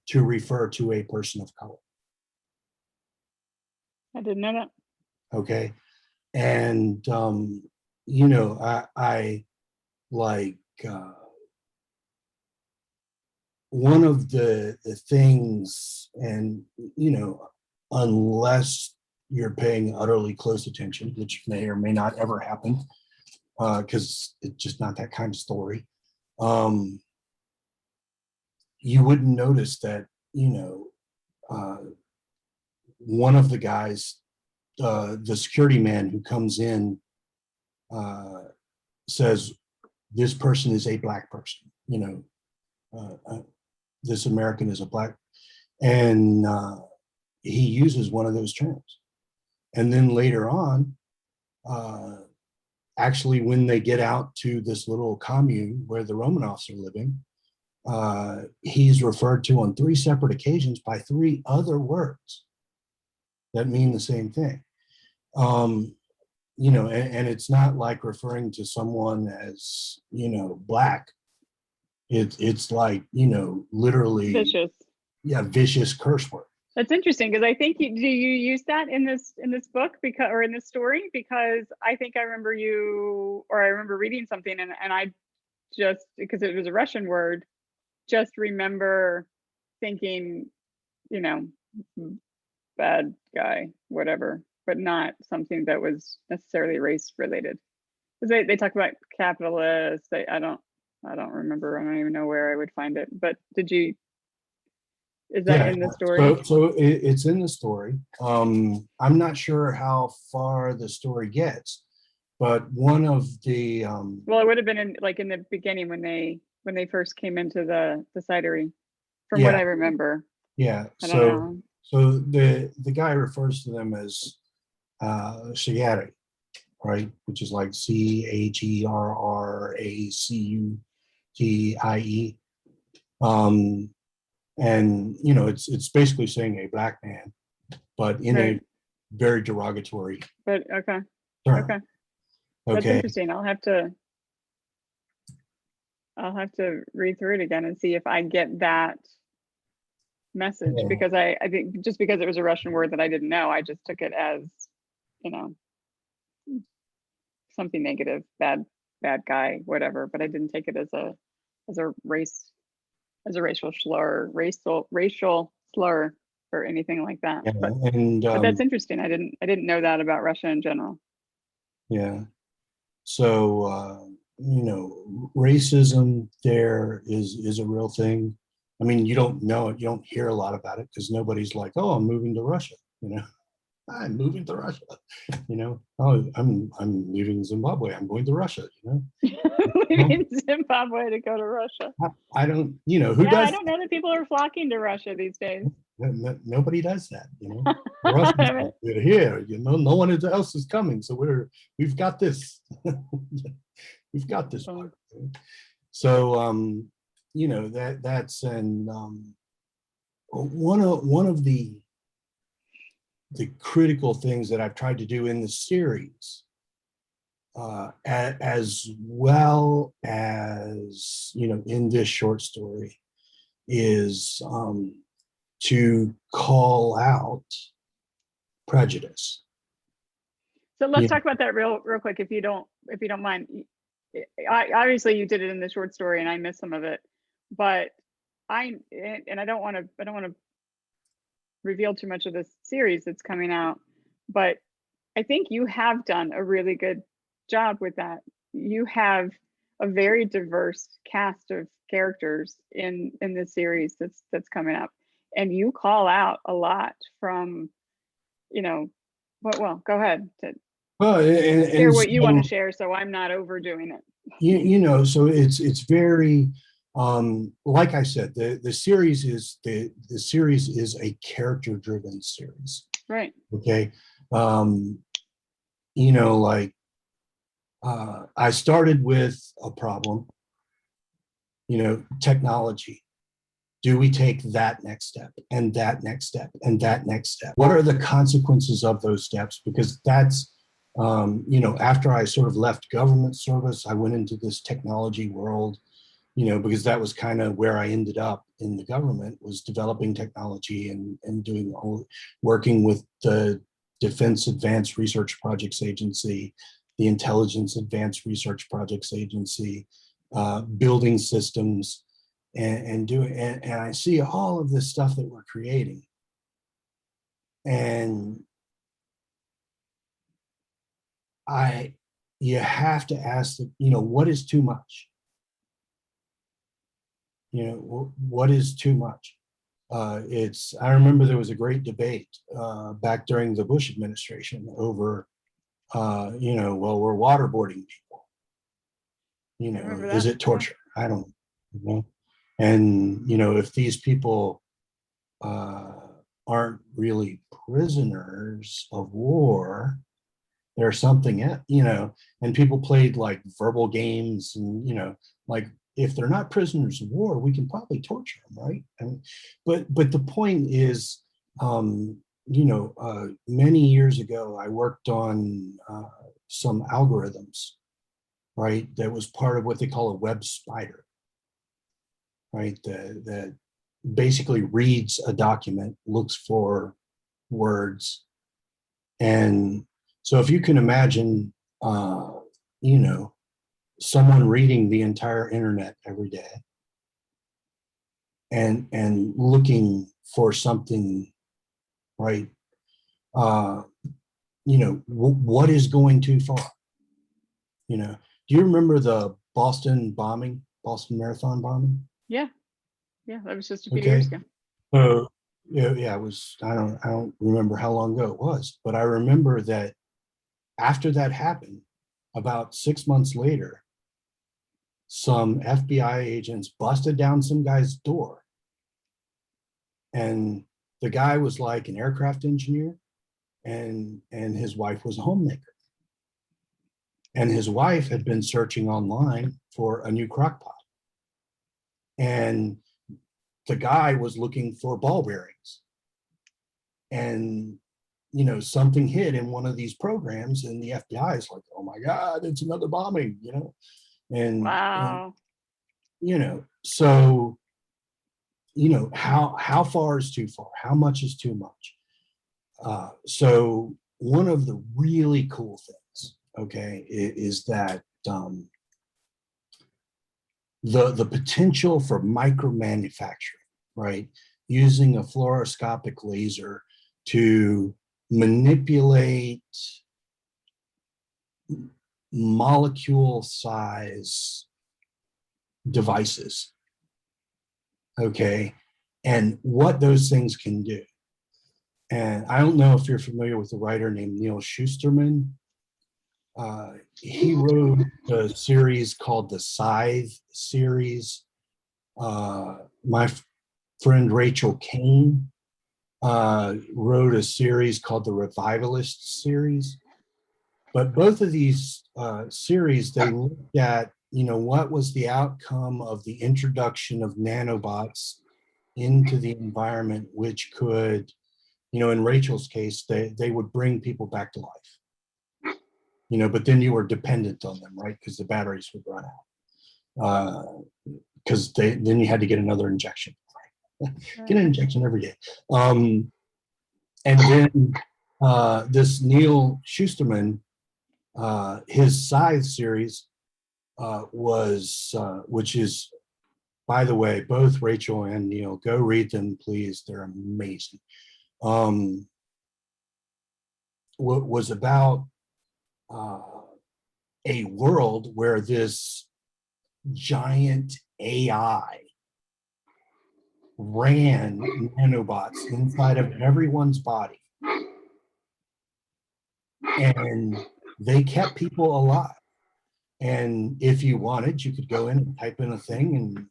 to refer to a person of color. I didn't know that. Okay, and I like one of the things, and unless you're paying utterly close attention, which may or may not ever happen, because it's just not that kind of story, you wouldn't notice that one of the guys, the security man who comes in, says this person is a black person, this American is a black, and he uses one of those terms. And then later on, actually, when they get out to this little commune where the Romanovs are living, he's referred to on 3 separate occasions by 3 other words that mean the same thing. And it's not like referring to someone as, black. It's like, literally vicious. Yeah, vicious curse word. That's interesting, because I think do you use that in this book, because, or in this story? Because I think I remember I remember reading something, and I just, because it was a Russian word, just remember thinking, bad guy, whatever, but not something that was necessarily race related. Because they talk about capitalists. I don't remember. I don't even know where I would find it. But Is that in the story? It's in the story. I'm not sure how far the story gets, but one of the well, it would have been in the beginning when they first came into the cidery, from what I remember. Yeah. I don't know. So the guy refers to them as Shigeri, right? Which is like CHERRACUTIE. And it's basically saying a black man, but in a very derogatory but okay term. Okay, that's interesting. I'll have to read through it again and see if I get that message, because I think just because it was a Russian word that I didn't know, I just took it as, something negative, bad guy, whatever, but I didn't take it as a racial slur or anything like that. But that's interesting. I didn't know that about Russia in general. Yeah. So racism there is a real thing. I mean, you don't know it, you don't hear a lot about it because nobody's like, oh, I'm moving to Russia, I'm moving to Russia, oh, I'm leaving Zimbabwe, I'm going to Russia, Leaving Zimbabwe to go to Russia. I don't, who does? I don't know that people are flocking to Russia these days. Nobody does that, Russians here, no one else is coming, so we've got this. We've got this part. So that's one of the critical things that I've tried to do in the series, as well as in this short story, is to call out prejudice. So let's talk about that real quick, if you don't mind. Obviously you did it in the short story and I missed some of it, but I don't want to reveal too much of this series that's coming out, but I think you have done a really good job with that. You have a very diverse cast of characters in this series that's coming up, and you call out a lot from, well, go ahead. Share what you want to share, so I'm not overdoing it. So it's very, like I said, the series is a character-driven series. Right. Okay. I started with a problem, technology. Do we take that next step and that next step and that next step? What are the consequences of those steps? Because that's, after I sort of left government service, I went into this technology world, because that was kind of where I ended up in the government, was developing technology and working with the Defense Advanced Research Projects Agency, the Intelligence Advanced Research Projects Agency, building systems and I see all of this stuff that we're creating. And you have to ask, what is too much? What is too much? I remember there was a great debate back during the Bush administration over, well, we're waterboarding people. Is it torture? I don't know. And, if these people aren't really prisoners of war, they're something, and people played like verbal games and, like, if they're not prisoners of war, we can probably torture them, right? But the point is, many years ago, I worked on some algorithms, right? That was part of what they call a web spider, right? That basically reads a document, looks for words. And so if you can imagine, someone reading the entire internet every day and looking for something, right? What is going too far? Do you remember the Boston Marathon bombing? Yeah, that was just a few years ago. So yeah, it was, I don't remember how long ago it was, but I remember that after that happened, about 6 months later, some FBI agents busted down some guy's door. And the guy was like an aircraft engineer, and his wife was a homemaker. And his wife had been searching online for a new crock pot. And the guy was looking for ball bearings. And something hit in one of these programs, and the FBI is like, oh my God, it's another bombing, and Wow. so how far is too far? How much is too much? So one of the really cool things, okay, is that the potential for micro manufacturing, right? Using a fluoroscopic laser to manipulate molecule size devices, okay, and what those things can do. And I don't know if you're familiar with a writer named Neil Schusterman. He wrote a series called the Scythe series. My friend Rachel Kane wrote a series called the Revivalist series. But both of these series, they looked at, what was the outcome of the introduction of nanobots into the environment, which could, in Rachel's case, they would bring people back to life. But then you were dependent on them, right? Because the batteries would run out. Because then you had to get another injection. Get an injection every day. And then this Neil Schusterman, his Scythe series was, which is, by the way, both Rachel and Neil, go read them, please. They're amazing. Was about a world where this giant AI ran nanobots inside of everyone's body, and they kept people alive. And if you wanted, you could go in and type in a thing and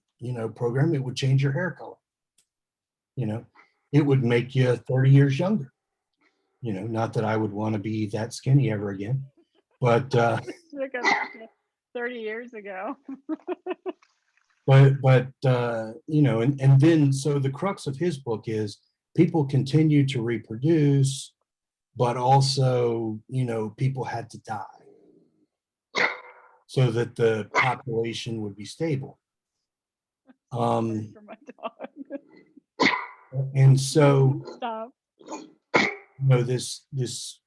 program it, would change your hair color. It would make you 30 years younger. Not that I would want to be that skinny ever again, but 30 years ago. but and then so the crux of his book is people continue to reproduce, but also people had to die so that the population would be stable. For my dog. And so Stop. this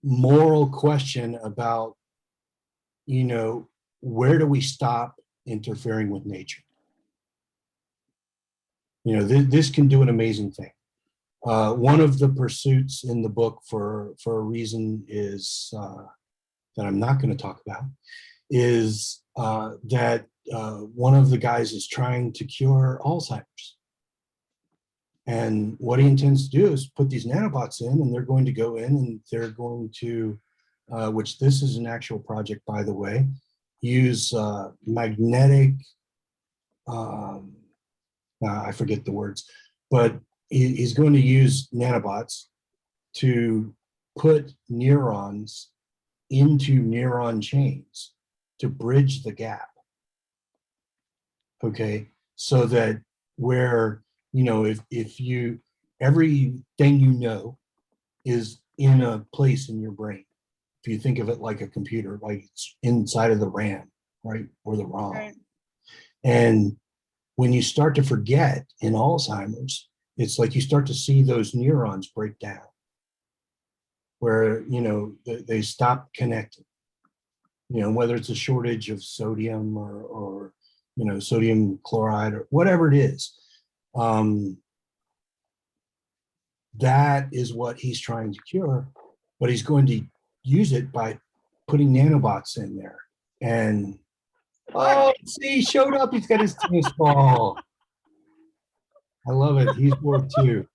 moral question about where do we stop interfering with nature? This can do an amazing thing. One of the pursuits in the book, for a reason is that I'm not going to talk about, is that one of the guys is trying to cure Alzheimer's. And what he intends to do is put these nanobots in, and they're going to go in and they're going to, which this is an actual project, by the way, use magnetic, I forget the words, but he's going to use nanobots to put neurons into neuron chains to bridge the gap. Okay, so that where, if you, everything is in a place in your brain. If you think of it like a computer, like it's inside of the RAM, right, or the ROM. Right. And when you start to forget in Alzheimer's, it's like you start to see those neurons break down, where they stop connecting. Whether it's a shortage of sodium or sodium chloride or whatever it is. That is what he's trying to cure, but he's going to use it by putting nanobots in there. And oh, see, he showed up. He's got his tennis ball. I love it. He's bored too.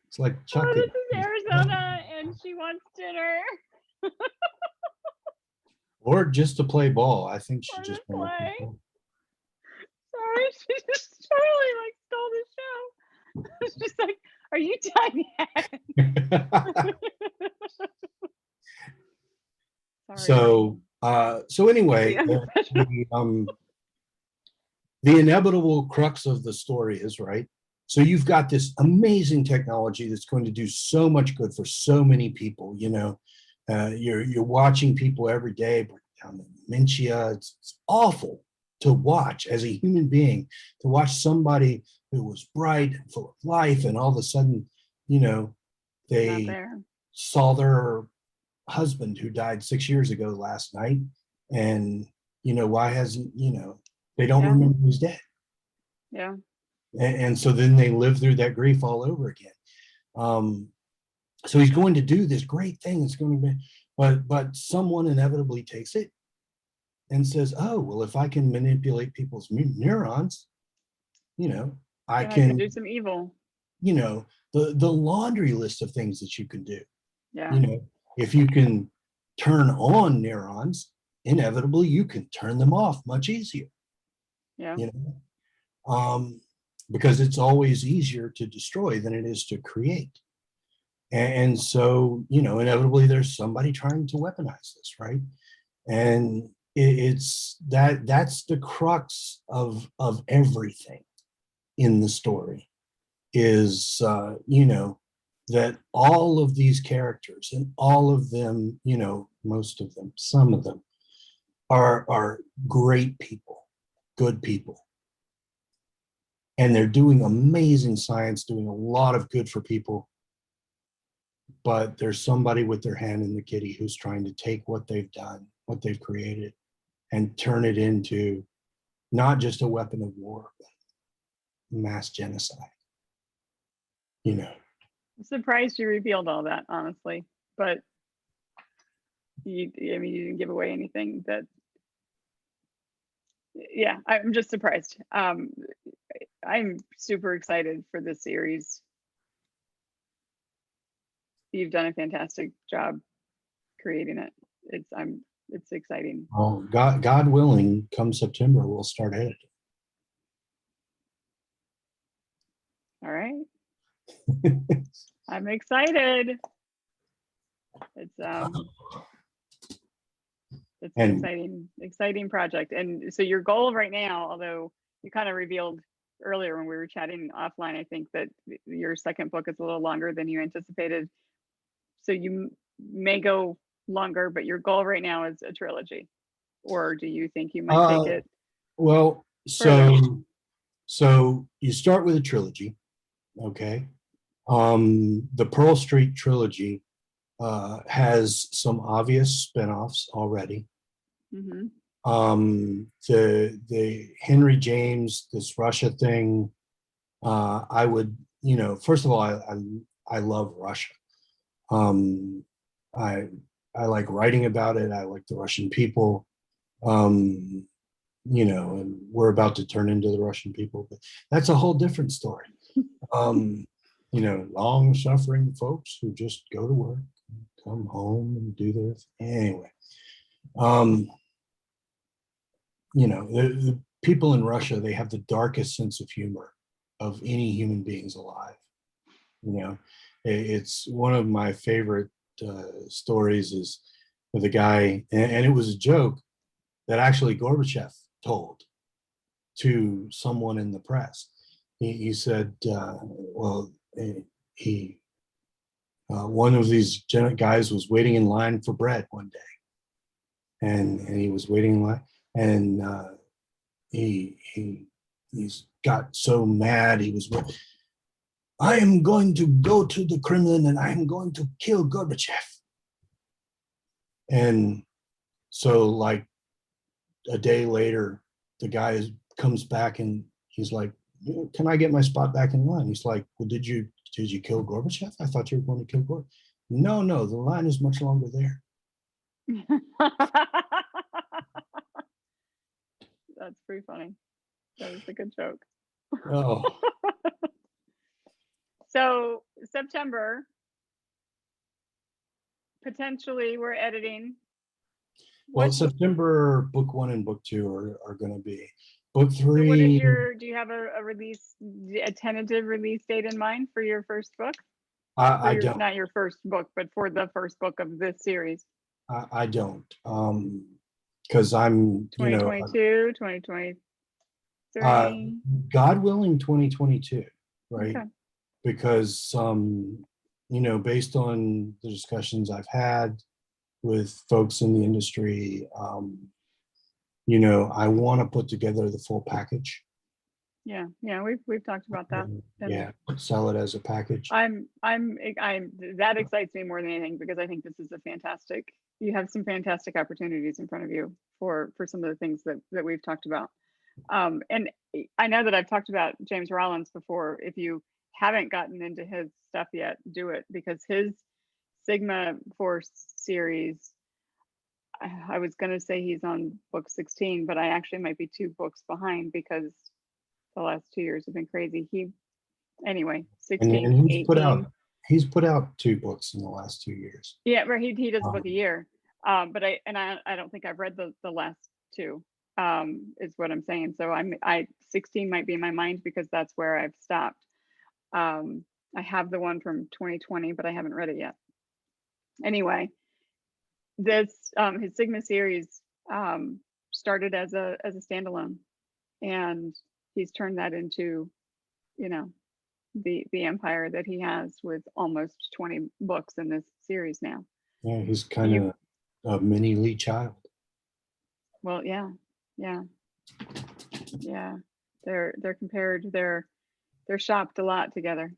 It's like Oh, Chuck this it. is Arizona, and she wants dinner Or just to play ball. I think she or to just wants to play. play ball. Sorry, she just totally like stole the show. It's just like, are you done yet? Sorry. So anyway, Yeah. the inevitable crux of the story is, right? So you've got this amazing technology that's going to do so much good for so many people. You're watching people every day break down dementia. It's awful to watch as a human being, to watch somebody who was bright and full of life, and all of a sudden, you know, Not they there. saw their husband who died 6 years ago last night, and why hasn't they don't Yeah. remember he's dead. Yeah. And so then they live through that grief all over again. So he's going to do this great thing. It's going to be, but someone inevitably takes it and says, "Oh, well, if I can manipulate people's neurons, I Then I can can, do some evil. the laundry list of things that you can do. Yeah. If you can turn on neurons, inevitably you can turn them off much easier. Yeah. You know, because it's always easier to destroy than it is to create. And so, inevitably there's somebody trying to weaponize this, right? And it's that's the crux of everything in the story is, that all of these characters and all of them, most of them, some of them are great people, good people, and they're doing amazing science, doing a lot of good for people. But there's somebody with their hand in the kitty who's trying to take what they've done, what they've created, and turn it into not just a weapon of war, but mass genocide. I'm surprised you revealed all that, honestly. But you didn't give away anything that. Yeah, I'm just surprised. I'm super excited for this series. You've done a fantastic job creating it. It's exciting. Well, God willing, come September, we'll start editing. All right. I'm excited. It's And an exciting project. And so your goal right now, although you kind of revealed earlier when we were chatting offline, I think that your second book is a little longer than you anticipated. So you may go longer, but your goal right now is a trilogy. Or do you think you might take it well, further? so you start with a trilogy, okay? The Pearl Street trilogy has some obvious spinoffs already. Mm-hmm. The Henry James, this Russia thing, I would, first of all, I love Russia. I I like writing about it. I like the Russian people. Um, and we're about to turn into the Russian people, but that's a whole different story. Um, long suffering folks who just go to work, come home and do their thing. Anyway. The people in Russia, they have the darkest sense of humor of any human beings alive. It's one of my favorite stories is with a guy, and it was a joke that actually Gorbachev told to someone in the press. He said, well, he one of these guys was waiting in line for bread one day, and he was waiting in line, and he's got so mad. I am going to go to the Kremlin and I am going to kill Gorbachev. And so, like a day later, the guy comes back and he's like, "Can I get my spot back in line?" He's like, "Well, did you kill Gorbachev? I thought you were going to kill Gorbachev." No, the line is much longer there. That's pretty funny. That was a good joke. Oh, So September, potentially we're editing. Well, What, September, book 1 and book 2 are going to be. Book so what is 3, do you have a release, a tentative release date in mind for your first book? I don't. Not your first book, but for the first book of this series. I don't. Because I'm, 2022, 2023. God willing, 2022, right? Okay. Because, based on the discussions I've had with folks in the industry, I want to put together the full package. Yeah, we've talked about that. Yeah, sell it as a package. I'm that excites me more than anything, because I think this is you have some fantastic opportunities in front of you for some of the things that we've talked about. And I know that I've talked about James Rollins before. If you haven't gotten into his stuff yet, do it, because his Sigma Force series, I was going to say he's on book 16, but I actually might be 2 books behind, because the last 2 years have been crazy. Anyway, 16, and 18. He's put out 2 books in the last 2 years. Yeah, where he does a book a year. But I don't think I've read the last 2. Is what I'm saying. So 16 might be in my mind, because that's where I've stopped. I have the one from 2020, but I haven't read it yet. Anyway, this his Sigma series started as a standalone, and he's turned that into, the empire that he has, with almost 20 books in this series now. Yeah, he's kind of a mini Lee Child. Well, yeah. They're compared. They're shopped a lot together.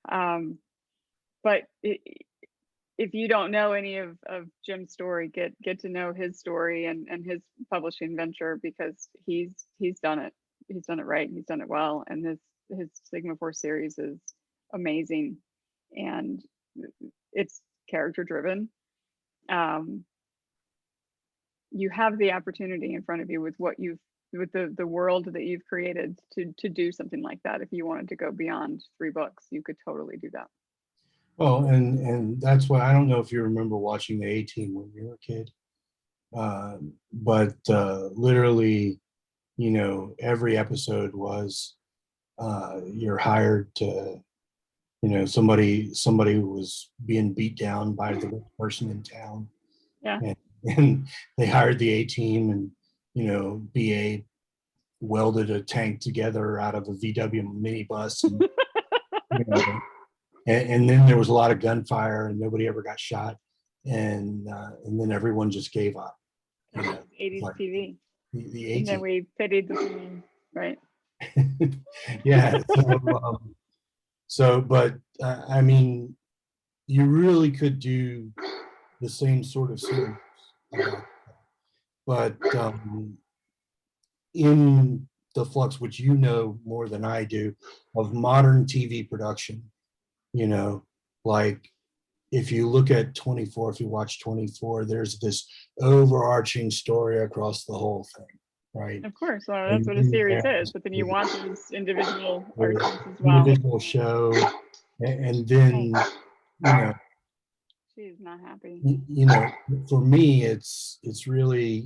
But if you don't know any of Jim's story, get to know his story and his publishing venture, because he's done it. He's done it right. He's done it well. And his Sigma Force series is amazing, and it's character driven. You have the opportunity in front of you with the world that you've created to do something like that. If you wanted to go beyond 3 books, you could totally do that. Well, and that's why I don't know if you remember watching the A-Team when you were a kid, but literally, every episode was you're hired to, somebody was being beat down by the rich person in town. Yeah. And they hired the A-Team, and BA welded a tank together out of a VW minibus, and, and then there was a lot of gunfire, and nobody ever got shot, and then everyone just gave up. 80s like TV. The And then A-Team. we pitied the right. Yeah. But I mean, you really could do the same sort of series, but in the flux, which more than I do, of modern TV production, like if you look at 24, if you watch 24, there's this overarching story across the whole thing, right? Of course, well, that's what a series is. But then you want those individual arcs as well. Individual show, and then She's not happy. For me, it's really,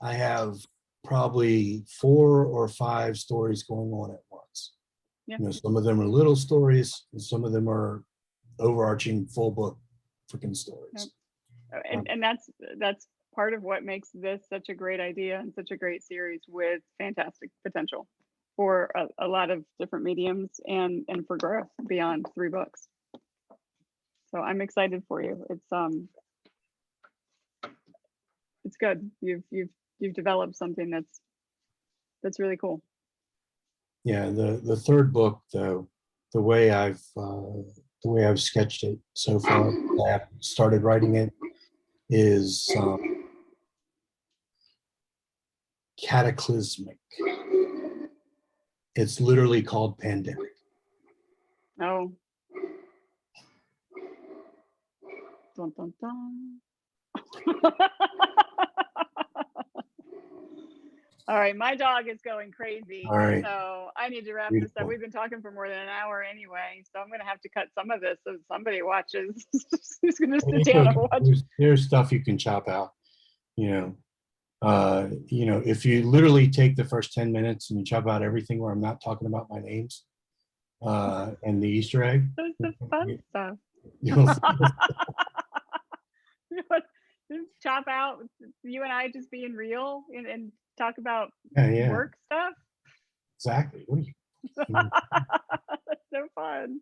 I have probably 4 or 5 stories going on at once. Yeah. Some of them are little stories, and some of them are overarching full book freaking stories. Yep. And that's part of what makes this such a great idea and such a great series, with fantastic potential for a lot of different mediums and for growth beyond 3 books. So I'm excited for you. It's good. You've developed something that's really cool. Yeah, the 3rd book, though, the way I've sketched it so far, I have started writing it, is cataclysmic. It's literally called Pandemic. Oh. Dun, dun, dun. All right, my dog is going crazy. All right. So I need to wrap this up. Beautiful. We've been talking for more than an hour anyway, so I'm going to have to cut some of this so somebody watches. Who's going to sit down and watch? There's stuff you can chop out, you know. If you literally take the first 10 minutes and you chop out everything where I'm not talking about my names and the Easter egg, There's the fun stuff. you'll see. Just chop out you and I just being real and talk about Yeah, work stuff. exactly. What are you? No fun.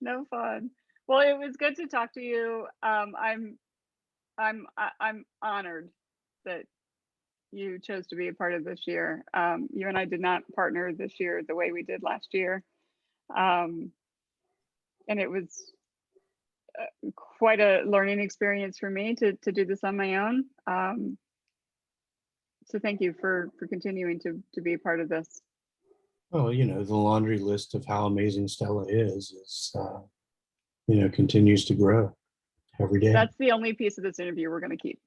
No fun. Well, it was good to talk to you. I'm honored that you chose to be a part of this year. You and I did not partner this year the way we did last year. And it was quite a learning experience for me to do this on my own. So thank you for continuing to be a part of this. Well, the laundry list of how amazing Stella is continues to grow every day. That's the only piece of this interview we're going to keep.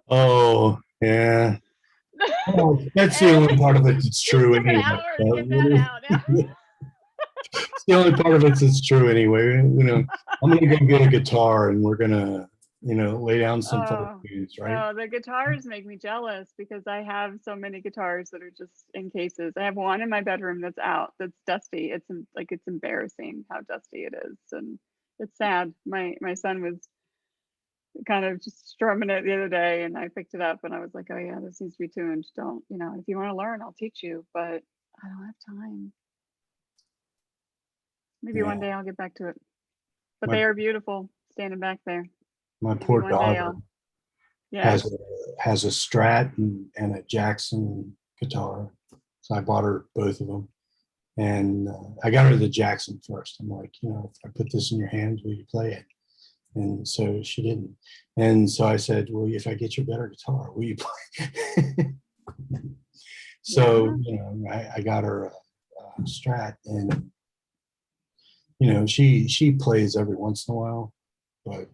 Oh, yeah. Oh, that's the only part of it that's true anyway. Get that out. It's the only part of it that's true anyway. I'm gonna go get a guitar and we're gonna, lay down some folk tunes, right? Oh, the guitars make me jealous because I have so many guitars that are just in cases. I have one in my bedroom that's out, that's dusty. It's embarrassing how dusty it is, and it's sad. My son was kind of just strumming it the other day, and I picked it up and I was like, oh yeah, this needs to be tuned. Don't, if you want to learn, I'll teach you, but I don't have time. Maybe one day I'll get back to it. But they are beautiful standing back there. My Maybe poor one day daughter I'll- has a Strat and a Jackson guitar. So I bought her both of them. And I got her the Jackson first. I'm like, if I put this in your hands, will you play it? And so she didn't. And so I said, well, if I get you a better guitar, will you play? So, I got her a Strat, and, she plays every once in a while, but,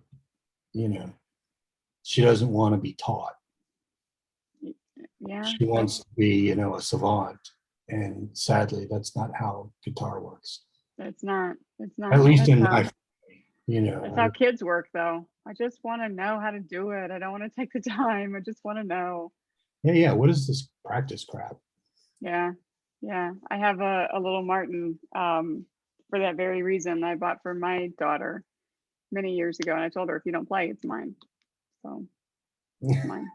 she doesn't want to be taught. Yeah. She wants to be, a savant. And sadly, that's not how guitar works. It's not. At least in my family, That's how kids work, though. I just want to know how to do it. I don't want to take the time. I just want to know. Yeah. What is this practice crap? Yeah. I have a little Martin for that very reason I bought for my daughter many years ago. And I told her, if you don't play, it's mine. So it's mine.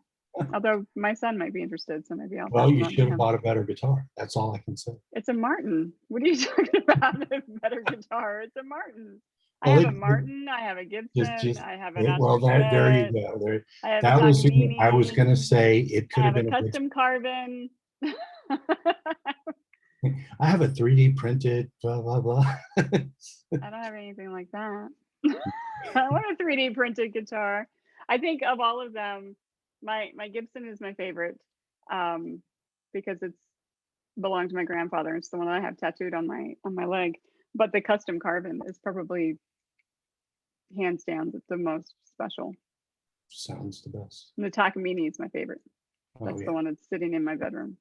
Although my son might be interested, so maybe I'll. Well, you should have bought a better guitar. That's all I can say. It's a Martin. What are you talking about? A better guitar? It's a Martin. I have a Martin. I have a Gibson. I have an. Well, there you go. That was. I was going to say it could have been a custom carbon. I have a 3D printed. Blah blah blah. I don't have anything like that. I want a 3D printed guitar. I think of all of them, my Gibson is my favorite because it's belonged to my grandfather. It's the one that I have tattooed on my leg. But the custom carbon is probably hands down the most special. Sounds the best. And the Takamine is my favorite. That's the one that's sitting in my bedroom.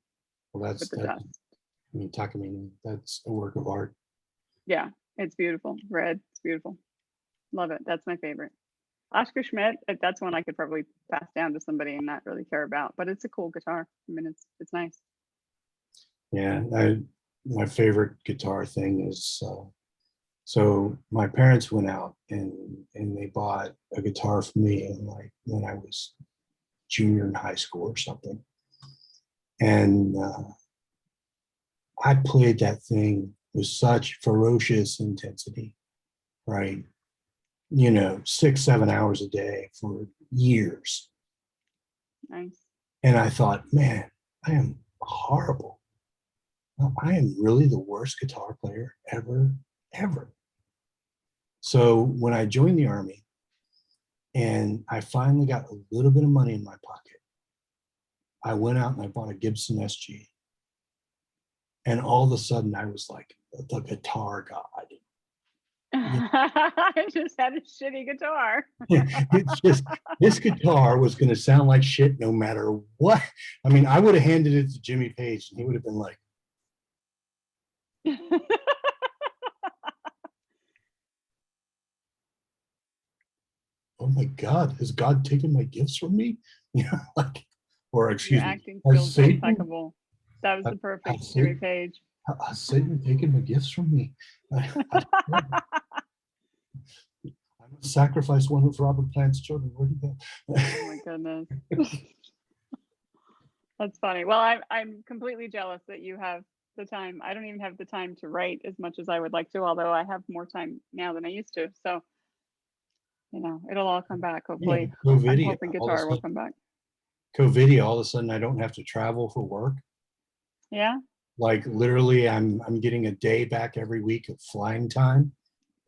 Well, that's Takamine. That's a work of art. Yeah, it's beautiful. Red, it's beautiful. Love it. That's my favorite. Oscar Schmidt, that's one I could probably pass down to somebody and not really care about, but it's a cool guitar. I mean, it's nice. Yeah, my favorite guitar thing is so my parents went out and they bought a guitar for me when I was junior in high school or something, and I played that thing with such ferocious intensity, right? 6-7 hours a day for years. Nice. And I thought, man, I am horrible. I am really the worst guitar player ever. So when I joined the Army and I finally got a little bit of money in my pocket, I went out and I bought a Gibson SG. And all of a sudden I was like the guitar god. I just had a shitty guitar. It's just, this guitar was going to sound like shit no matter what. I mean, I would have handed it to Jimmy Page and he would have been like, oh my God, has God taken my gifts from me? You know, like, or Your excuse me, acting has skills are Satan, impeccable. That was the perfect has Jimmy Satan, Page. has Satan taken my gifts from me? I must sacrifice one of Robert Plant's children. Where'd he go? Oh my goodness. That's funny. Well, I'm completely jealous that you have the time. I don't even have the time to write as much as I would like to, although I have more time now than I used to. So, you know, it'll all come back. Hopefully, Yeah, I'm COVID, hoping guitar will come back. COVID, all of a sudden I don't have to travel for work. Yeah. Like literally I'm getting a day back every week of flying time,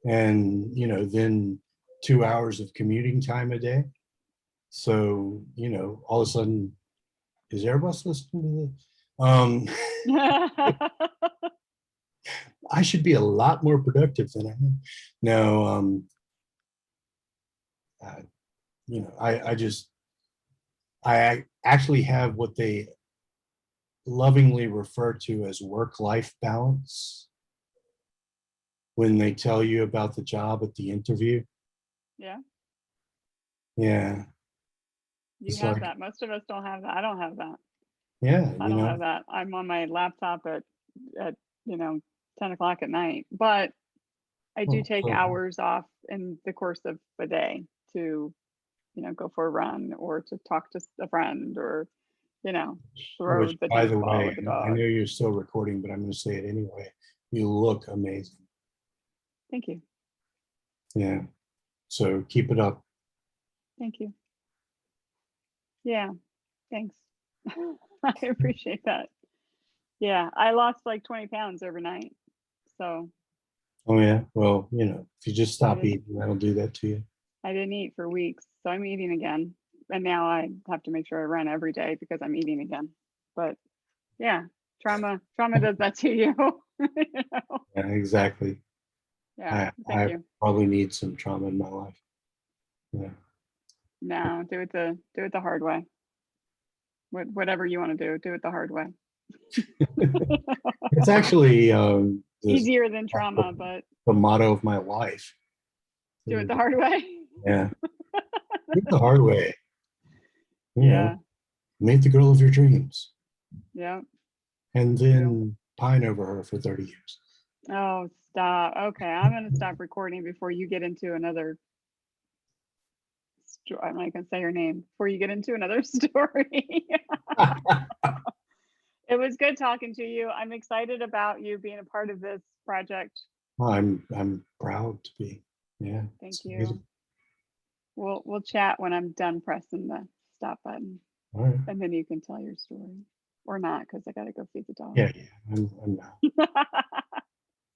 and you know, then 2 hours of commuting time a day. So, you know, all of a sudden, is Airbus listening to this? I should be a lot more productive than I am. No, you know, I actually have what they lovingly refer to as work-life balance when they tell you about the job at the interview. Yeah. Yeah. You It's have like, that. Most of us don't have that. I don't have that. yeah, I you don't know, have that. I'm on my laptop at 10 o'clock at night, but I do well, take so hours off in the course of a day to, go for a run or to talk to a friend or, throw which, the by tennis the ball way, with the I dog. know you're still recording, but I'm going to say it anyway. You look amazing. Thank you. Yeah. So keep it up. Thank you. Yeah. Thanks. I appreciate that. Yeah. I lost like 20 pounds overnight. So Oh yeah. Well, you know, if you just I stop didn't, eating, that'll do that to you. I didn't eat for weeks. So I'm eating again. And now I have to make sure I run every day because I'm eating again. But yeah, trauma does that to you. You know? Yeah, exactly. Yeah. Thank I you. probably need some trauma in my life. Yeah. No, do it the hard way. Whatever you want to do it the hard way. It's actually Easier than trauma, but the motto of my life. do it the hard way. Yeah. Do it the hard way. You Yeah. know, meet the girl of your dreams Yeah. and then pine over her for 30 years. Oh, stop. Okay, I'm gonna stop recording before you get into another. I'm not gonna say your name before you get into another story. It was good talking to you. I'm excited about you being a part of this project. I'm proud to be. Yeah. Thank It's amazing. you. We'll chat when I'm done pressing the stop button, All right. and then you can tell your story, or not, because I gotta go feed the dog. Yeah, yeah. I'm not.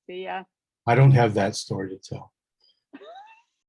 See ya. I don't have that story to tell.